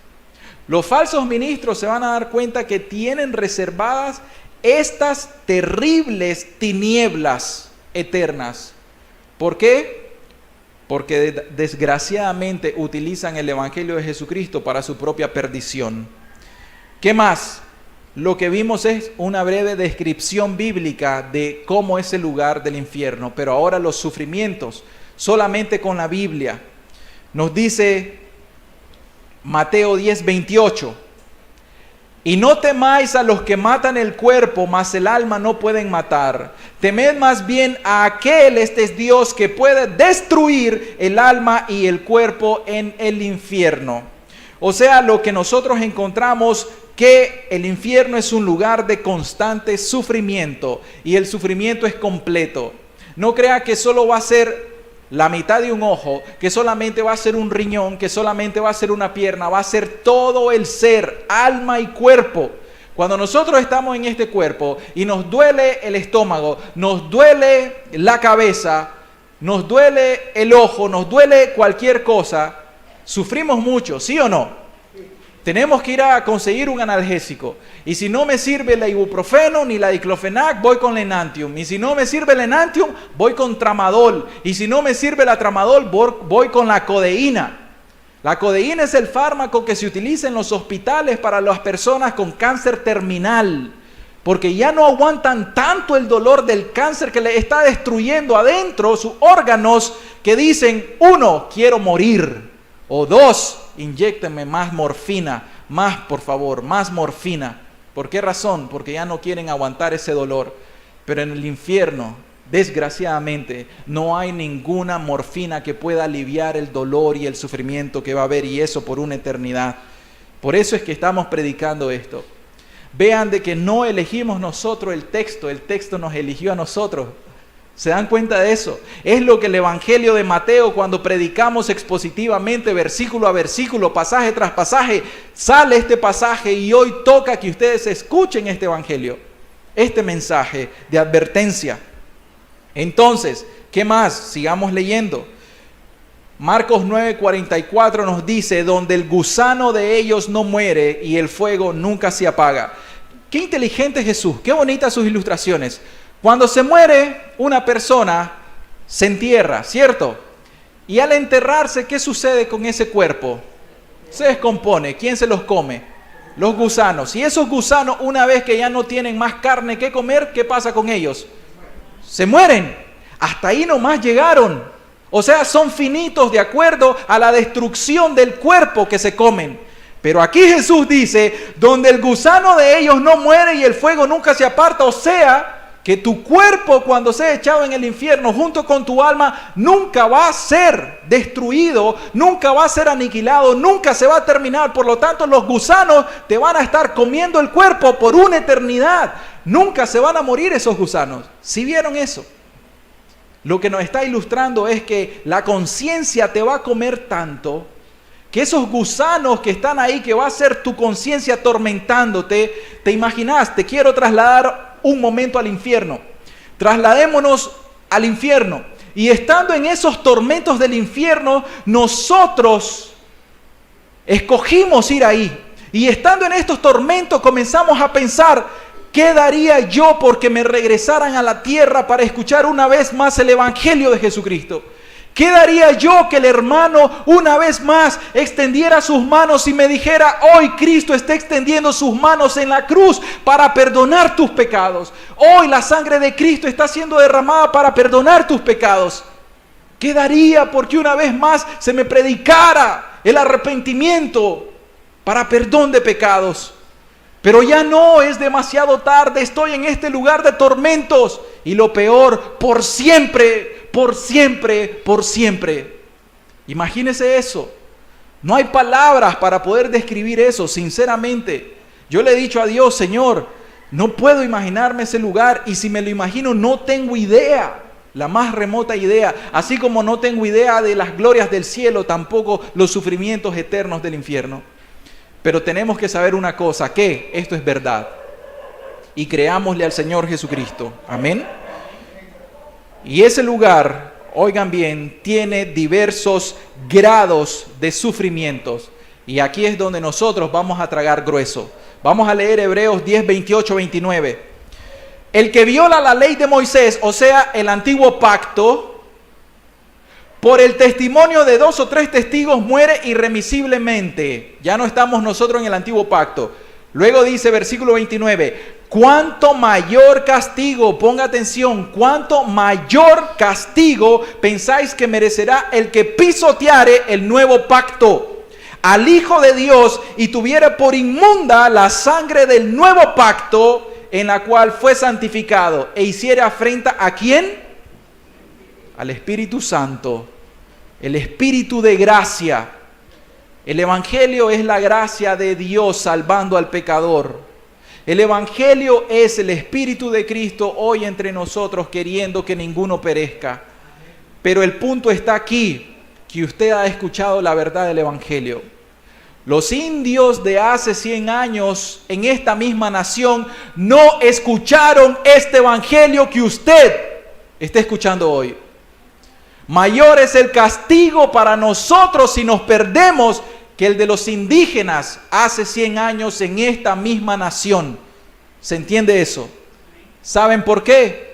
Los falsos ministros se van a dar cuenta que tienen reservadas estas terribles tinieblas eternas. ¿Por qué? Porque desgraciadamente utilizan el Evangelio de Jesucristo para su propia perdición. ¿Qué más? Lo que vimos es una breve descripción bíblica de cómo es el lugar del infierno, pero ahora los sufrimientos, solamente con la Biblia. Nos dice Mateo 10:28, y no temáis a los que matan el cuerpo, mas el alma no pueden matar. Temed más bien a aquel, este es Dios, que puede destruir el alma y el cuerpo en el infierno. O sea, lo que nosotros encontramos, que el infierno es un lugar de constante sufrimiento, y el sufrimiento es completo. No crea que solo va a ser la mitad de un ojo, que solamente va a ser un riñón, que solamente va a ser una pierna, va a ser todo el ser, alma y cuerpo. Cuando nosotros estamos en este cuerpo y nos duele el estómago, nos duele la cabeza, nos duele el ojo, nos duele cualquier cosa, sufrimos mucho, ¿sí o no? Tenemos que ir a conseguir un analgésico. Y si no me sirve la ibuprofeno ni la diclofenac, voy con la Enantium. Y si no me sirve la Enantium, voy con tramadol. Y si no me sirve la tramadol, voy con la codeína. La codeína es el fármaco que se utiliza en los hospitales para las personas con cáncer terminal. Porque ya no aguantan tanto el dolor del cáncer que le está destruyendo adentro sus órganos, que dicen, 1, quiero morir. O 2, inyéctenme más morfina, más por favor, más morfina. ¿Por qué razón? Porque ya no quieren aguantar ese dolor. Pero en el infierno, desgraciadamente, no hay ninguna morfina que pueda aliviar el dolor y el sufrimiento que va a haber, y eso por una eternidad. Por eso es que estamos predicando esto. Vean de que no elegimos nosotros el texto nos eligió a nosotros. ¿Se dan cuenta de eso? Es lo que el Evangelio de Mateo, cuando predicamos expositivamente, versículo a versículo, pasaje tras pasaje, sale este pasaje, y hoy toca que ustedes escuchen este Evangelio, este mensaje de advertencia. Entonces, ¿qué más? Sigamos leyendo. Marcos 9:44 nos dice, donde el gusano de ellos no muere y el fuego nunca se apaga. Qué inteligente Jesús, qué bonitas sus ilustraciones. Cuando se muere una persona, se entierra, ¿cierto? Y al enterrarse, ¿qué sucede con ese cuerpo? Se descompone. ¿Quién se los come? Los gusanos. Y esos gusanos, una vez que ya no tienen más carne que comer, ¿qué pasa con ellos? Se mueren. Hasta ahí nomás llegaron. O sea, son finitos de acuerdo a la destrucción del cuerpo que se comen. Pero aquí Jesús dice, donde el gusano de ellos no muere y el fuego nunca se aparta, o sea, que tu cuerpo, cuando sea echado en el infierno junto con tu alma, nunca va a ser destruido, nunca va a ser aniquilado, nunca se va a terminar. Por lo tanto, los gusanos te van a estar comiendo el cuerpo por una eternidad. Nunca se van a morir esos gusanos. ¿Sí vieron eso? Lo que nos está ilustrando es que la conciencia te va a comer tanto, que esos gusanos que están ahí, que va a ser tu conciencia atormentándote, te imaginas, te quiero trasladar un momento al infierno. Trasladémonos al infierno. Y estando en esos tormentos del infierno, nosotros escogimos ir ahí. Y estando en estos tormentos comenzamos a pensar, ¿qué daría yo porque me regresaran a la tierra para escuchar una vez más el Evangelio de Jesucristo? ¿Qué daría yo que el hermano una vez más extendiera sus manos y me dijera, hoy Cristo está extendiendo sus manos en la cruz para perdonar tus pecados? Hoy la sangre de Cristo está siendo derramada para perdonar tus pecados. ¿Qué daría porque una vez más se me predicara el arrepentimiento para perdón de pecados? Pero ya no, es demasiado tarde, estoy en este lugar de tormentos. Y lo peor, por siempre, por siempre, por siempre. Imagínese eso. No hay palabras para poder describir eso, sinceramente. Yo le he dicho a Dios, Señor, no puedo imaginarme ese lugar, y si me lo imagino no tengo idea, la más remota idea. Así como no tengo idea de las glorias del cielo, tampoco los sufrimientos eternos del infierno. Pero tenemos que saber una cosa, que esto es verdad. Y creámosle al Señor Jesucristo. Amén. Y ese lugar, oigan bien, tiene diversos grados de sufrimientos. Y aquí es donde nosotros vamos a tragar grueso. Vamos a leer Hebreos 10, 28, 29. El que viola la ley de Moisés, o sea, el antiguo pacto, por el testimonio de 2 o 3 testigos muere irremisiblemente. Ya no estamos nosotros en el antiguo pacto. Luego dice versículo 29, cuánto mayor castigo, ponga atención, cuánto mayor castigo pensáis que merecerá el que pisoteare el nuevo pacto al Hijo de Dios y tuviere por inmunda la sangre del nuevo pacto en la cual fue santificado e hiciere afrenta ¿a quién? Al Espíritu Santo. El Espíritu de gracia. El Evangelio es la gracia de Dios salvando al pecador. El Evangelio es el Espíritu de Cristo hoy entre nosotros, queriendo que ninguno perezca. Pero el punto está aquí, que usted ha escuchado la verdad del Evangelio. Los indios de hace 100 años en esta misma nación no escucharon este Evangelio que usted está escuchando hoy. Mayor es el castigo para nosotros si nos perdemos que el de los indígenas hace 100 años en esta misma nación. ¿Se entiende eso? ¿Saben por qué?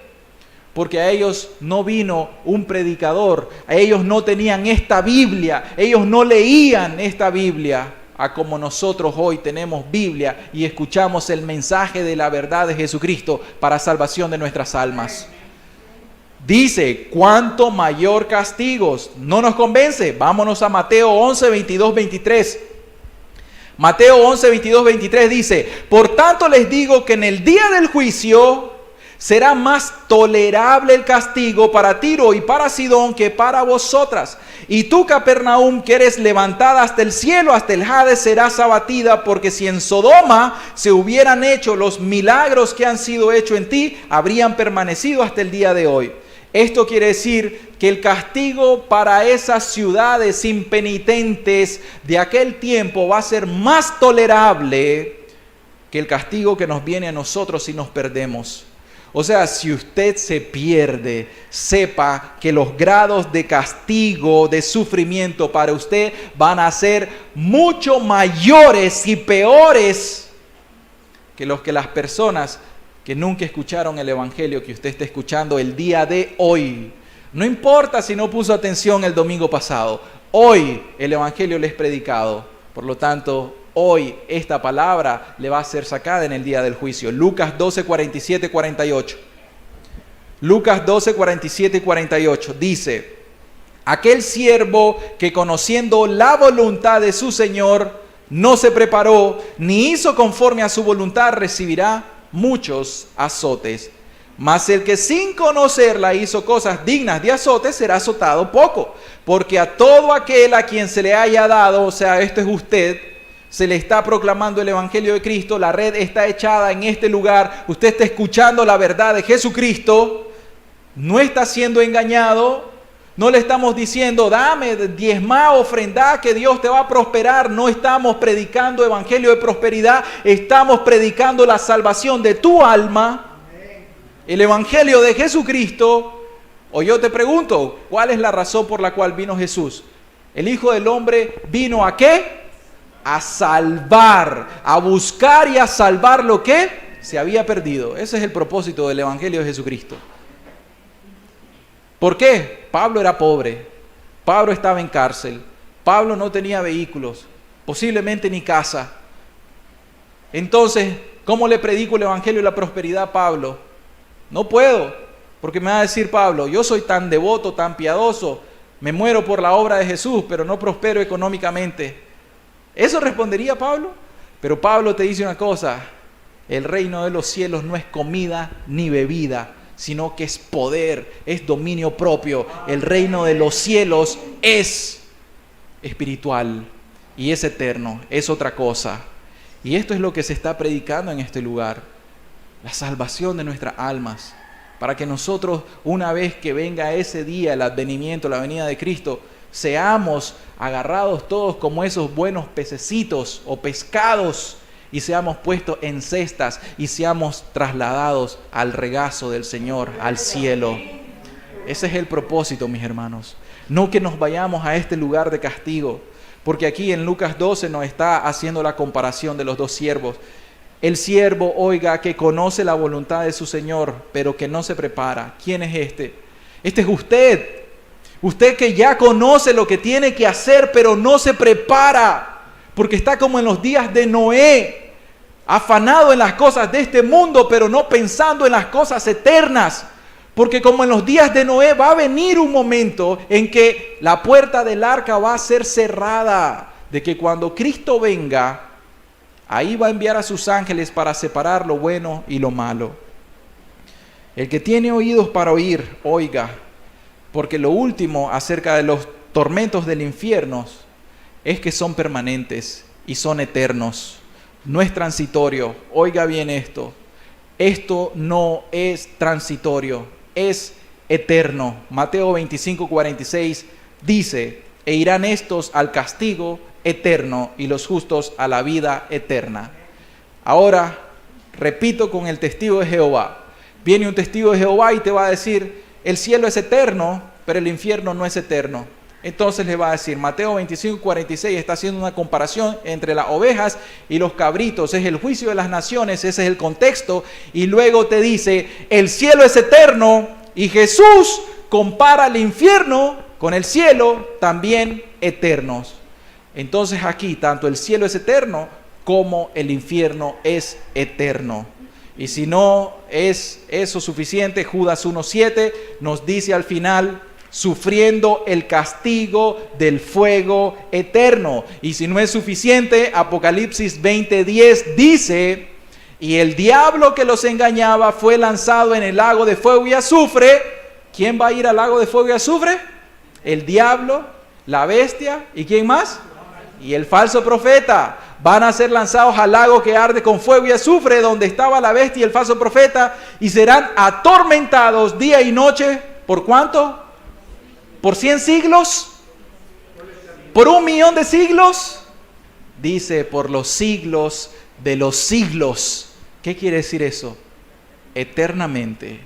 Porque a ellos no vino un predicador, a ellos no tenían esta Biblia, ellos no leían esta Biblia, a como nosotros hoy tenemos Biblia y escuchamos el mensaje de la verdad de Jesucristo para salvación de nuestras almas. Dice, ¿cuánto mayor castigos? ¿No nos convence? Vámonos a Mateo 11, 22, 23. Mateo 11, 22, 23 dice, por tanto les digo que en el día del juicio será más tolerable el castigo para Tiro y para Sidón que para vosotras. Y tú, Capernaum, que eres levantada hasta el cielo, hasta el Hades, serás abatida, porque si en Sodoma se hubieran hecho los milagros que han sido hechos en ti, habrían permanecido hasta el día de hoy. Esto quiere decir que el castigo para esas ciudades impenitentes de aquel tiempo va a ser más tolerable que el castigo que nos viene a nosotros si nos perdemos. O sea, si usted se pierde, sepa que los grados de castigo, de sufrimiento para usted van a ser mucho mayores y peores que los que las personas que nunca escucharon el Evangelio que usted está escuchando el día de hoy. No importa si no puso atención el domingo pasado. Hoy el Evangelio le es predicado. Por lo tanto, hoy esta palabra le va a ser sacada en el día del juicio. Lucas 12, 47, 48. Lucas 12, 47 y 48 dice, aquel siervo que conociendo la voluntad de su Señor no se preparó ni hizo conforme a su voluntad recibirá muchos azotes. Mas el que sin conocerla hizo cosas dignas de azote será azotado poco. Porque a todo aquel a quien se le haya dado, o sea, esto es usted, se le está proclamando el Evangelio de Cristo, la red está echada en este lugar, usted está escuchando la verdad de Jesucristo, no está siendo engañado, no le estamos diciendo, dame, diezma, ofrenda, que Dios te va a prosperar. No estamos predicando evangelio de prosperidad, estamos predicando la salvación de tu alma, el Evangelio de Jesucristo. O yo te pregunto, ¿cuál es la razón por la cual vino Jesús? El Hijo del Hombre vino ¿a qué? A salvar, a buscar y a salvar lo que se había perdido. Ese es el propósito del Evangelio de Jesucristo. ¿Por qué? Pablo era pobre, Pablo estaba en cárcel, Pablo no tenía vehículos, posiblemente ni casa. Entonces, ¿cómo le predico el Evangelio de la prosperidad a Pablo? No puedo, porque me va a decir Pablo, yo soy tan devoto, tan piadoso, me muero por la obra de Jesús, pero no prospero económicamente. ¿Eso respondería Pablo? Pero Pablo te dice una cosa, el reino de los cielos no es comida ni bebida, sino que es poder, es dominio propio. El reino de los cielos es espiritual y es eterno, es otra cosa. Y esto es lo que se está predicando en este lugar, la salvación de nuestras almas, para que nosotros, una vez que venga ese día, el advenimiento, la venida de Cristo, seamos agarrados todos como esos buenos pececitos o pescados, y seamos puestos en cestas y seamos trasladados al regazo del Señor, al cielo. Ese es el propósito, mis hermanos. No que nos vayamos a este lugar de castigo, porque aquí en Lucas 12 nos está haciendo la comparación de los dos siervos. El siervo, oiga, que conoce la voluntad de su Señor, pero que no se prepara. ¿Quién es este? Este es usted. Usted que ya conoce lo que tiene que hacer, pero no se prepara. Porque está como en los días de Noé, afanado en las cosas de este mundo, pero no pensando en las cosas eternas. Porque como en los días de Noé va a venir un momento en que la puerta del arca va a ser cerrada. De que cuando Cristo venga, ahí va a enviar a sus ángeles para separar lo bueno y lo malo. El que tiene oídos para oír, oiga. Porque lo último acerca de los tormentos del infierno es que son permanentes y son eternos. No es transitorio. Oiga bien esto. Esto no es transitorio, es eterno. Mateo 25:46 dice, e irán estos al castigo eterno y los justos a la vida eterna. Ahora, repito con el testigo de Jehová. Viene un testigo de Jehová y te va a decir, el cielo es eterno, pero el infierno no es eterno. Entonces le va a decir, Mateo 25:46 está haciendo una comparación entre las ovejas y los cabritos. Es el juicio de las naciones, ese es el contexto. Y luego te dice, el cielo es eterno, y Jesús compara el infierno con el cielo también eternos. Entonces aquí tanto el cielo es eterno como el infierno es eterno. Y si no es eso suficiente, Judas 1:7 nos dice al final, sufriendo el castigo del fuego eterno. Y si no es suficiente, Apocalipsis 20:10 dice, y el diablo que los engañaba fue lanzado en el lago de fuego y azufre. ¿Quién va a ir al lago de fuego y azufre? El diablo, la bestia, ¿y quién más? Y el falso profeta. Van a ser lanzados al lago que arde con fuego y azufre, donde estaba la bestia y el falso profeta, y serán atormentados día y noche. ¿Por cuánto? ¿Por 100 siglos? ¿Por 1.000.000 de siglos? Dice, por los siglos de los siglos. ¿Qué quiere decir eso? Eternamente.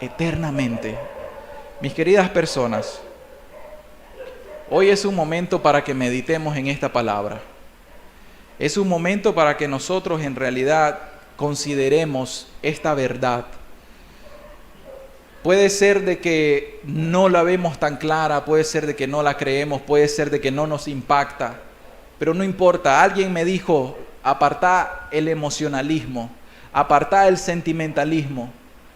Eternamente. Mis queridas personas, hoy es un momento para que meditemos en esta palabra. Es un momento para que nosotros en realidad consideremos esta verdad. Puede ser de que no la vemos tan clara, puede ser de que no la creemos, puede ser de que no nos impacta, pero no importa. Alguien me dijo, apartá el emocionalismo, apartá el sentimentalismo.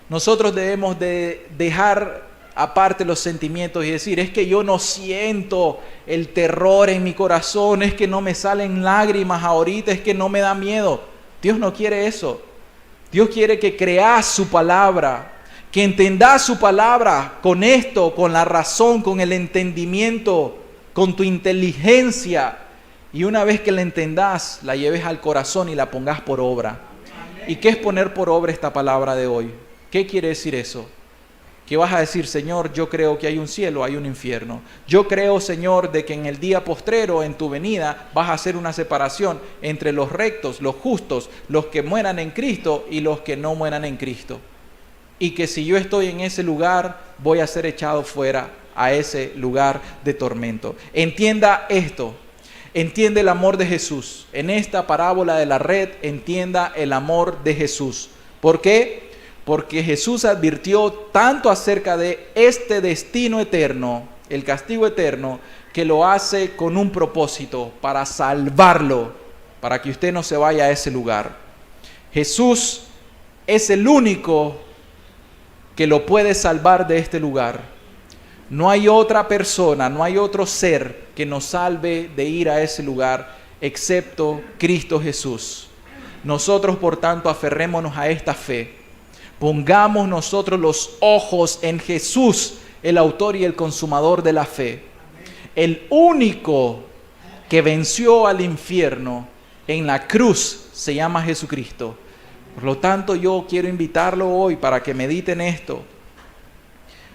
Nosotros debemos de dejar aparte los sentimientos y decir, es que yo no siento el terror en mi corazón, es que no me salen lágrimas ahorita, es que no me da miedo. Dios no quiere eso. Dios quiere que creas su palabra, que entendás su palabra con esto, con la razón, con el entendimiento, con tu inteligencia. Y una vez que la entendás, la lleves al corazón y la pongas por obra. ¿Y qué es poner por obra esta palabra de hoy? ¿Qué quiere decir eso? Que vas a decir, Señor, yo creo que hay un cielo, hay un infierno. Yo creo, Señor, de que en el día postrero, en tu venida, vas a hacer una separación entre los rectos, los justos, los que mueran en Cristo y los que no mueran en Cristo. Y que si yo estoy en ese lugar, voy a ser echado fuera a ese lugar de tormento. Entienda esto. Entiende el amor de Jesús. En esta parábola de la red, entienda el amor de Jesús. ¿Por qué? Porque Jesús advirtió tanto acerca de este destino eterno, el castigo eterno, que lo hace con un propósito, para salvarlo, para que usted no se vaya a ese lugar. Jesús es el único que lo puede salvar de este lugar. No hay otra persona, no hay otro ser que nos salve de ir a ese lugar, excepto Cristo Jesús. Nosotros, por tanto, aferrémonos a esta fe. Pongamos nosotros los ojos en Jesús, el autor y el consumador de la fe. El único que venció al infierno en la cruz se llama Jesucristo. Por lo tanto, yo quiero invitarlo hoy para que mediten esto.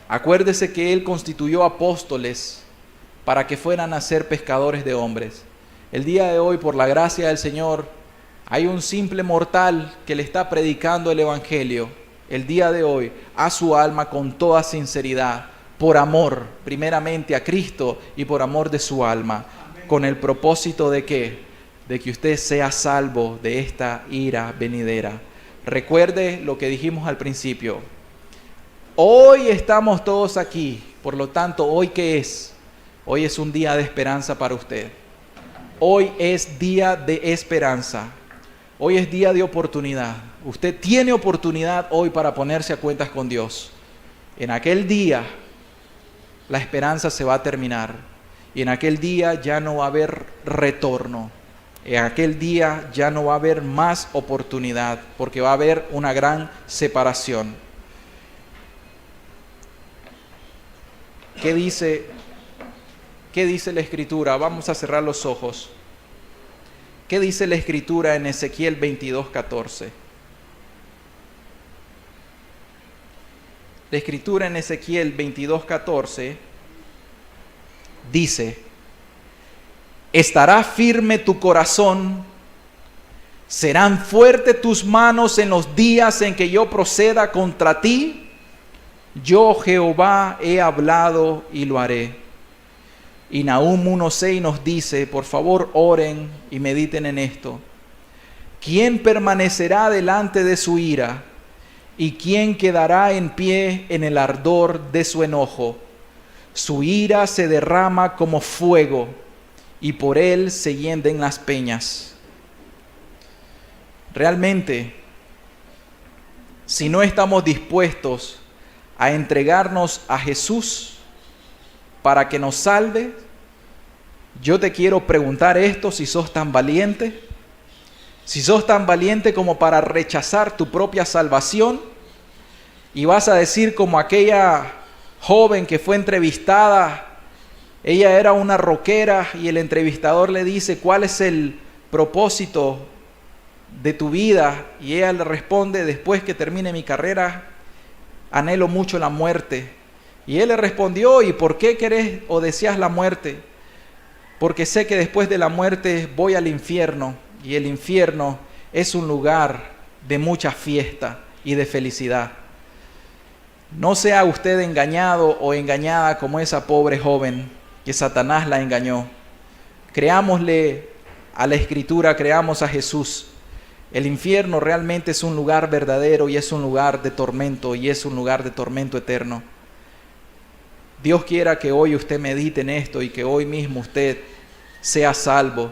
Acuérdese que Él constituyó apóstoles para que fueran a ser pescadores de hombres. El día de hoy, por la gracia del Señor, hay un simple mortal que le está predicando el Evangelio el día de hoy a su alma con toda sinceridad, por amor primeramente a Cristo y por amor de su alma. Amén. Con el propósito de ¿qué? De que usted sea salvo de esta ira venidera. Recuerde lo que dijimos al principio. Hoy estamos todos aquí, por lo tanto, ¿hoy qué es? Hoy es un día de esperanza para usted. Hoy es día de esperanza. Hoy es día de oportunidad. Usted tiene oportunidad hoy para ponerse a cuentas con Dios. En aquel día, la esperanza se va a terminar. Y en aquel día ya no va a haber retorno. En aquel día ya no va a haber más oportunidad, porque va a haber una gran separación. ¿Qué dice la Escritura? Vamos a cerrar los ojos. ¿Qué dice la Escritura en Ezequiel 22:14? La escritura en Ezequiel 22:14 dice: estará firme tu corazón, serán fuertes tus manos en los días en que yo proceda contra ti. Yo Jehová he hablado y lo haré. Y Nahum 1:6 nos dice, por favor oren y mediten en esto: ¿quién permanecerá delante de su ira? ¿Y quién quedará en pie en el ardor de su enojo? Su ira se derrama como fuego, y por él se hienden las peñas. Realmente, si no estamos dispuestos a entregarnos a Jesús para que nos salve, yo te quiero preguntar esto: si sos tan valiente, si sos tan valiente como para rechazar tu propia salvación, y vas a decir como aquella joven que fue entrevistada. Ella era una rockera y el entrevistador le dice: ¿cuál es el propósito de tu vida? Y ella le responde: después que termine mi carrera, anhelo mucho la muerte. Y él le respondió: ¿y por qué querés o deseas la muerte? Porque sé que después de la muerte voy al infierno, y el infierno es un lugar de mucha fiesta y de felicidad. No sea usted engañado o engañada como esa pobre joven que Satanás la engañó. Creámosle a la Escritura, creamos a Jesús. El infierno realmente es un lugar verdadero y es un lugar de tormento, y es un lugar de tormento eterno. Dios quiera que hoy usted medite en esto y que hoy mismo usted sea salvo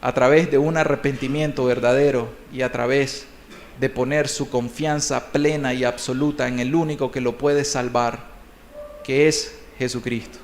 a través de un arrepentimiento verdadero y a través de poner su confianza plena y absoluta en el único que lo puede salvar, que es Jesucristo.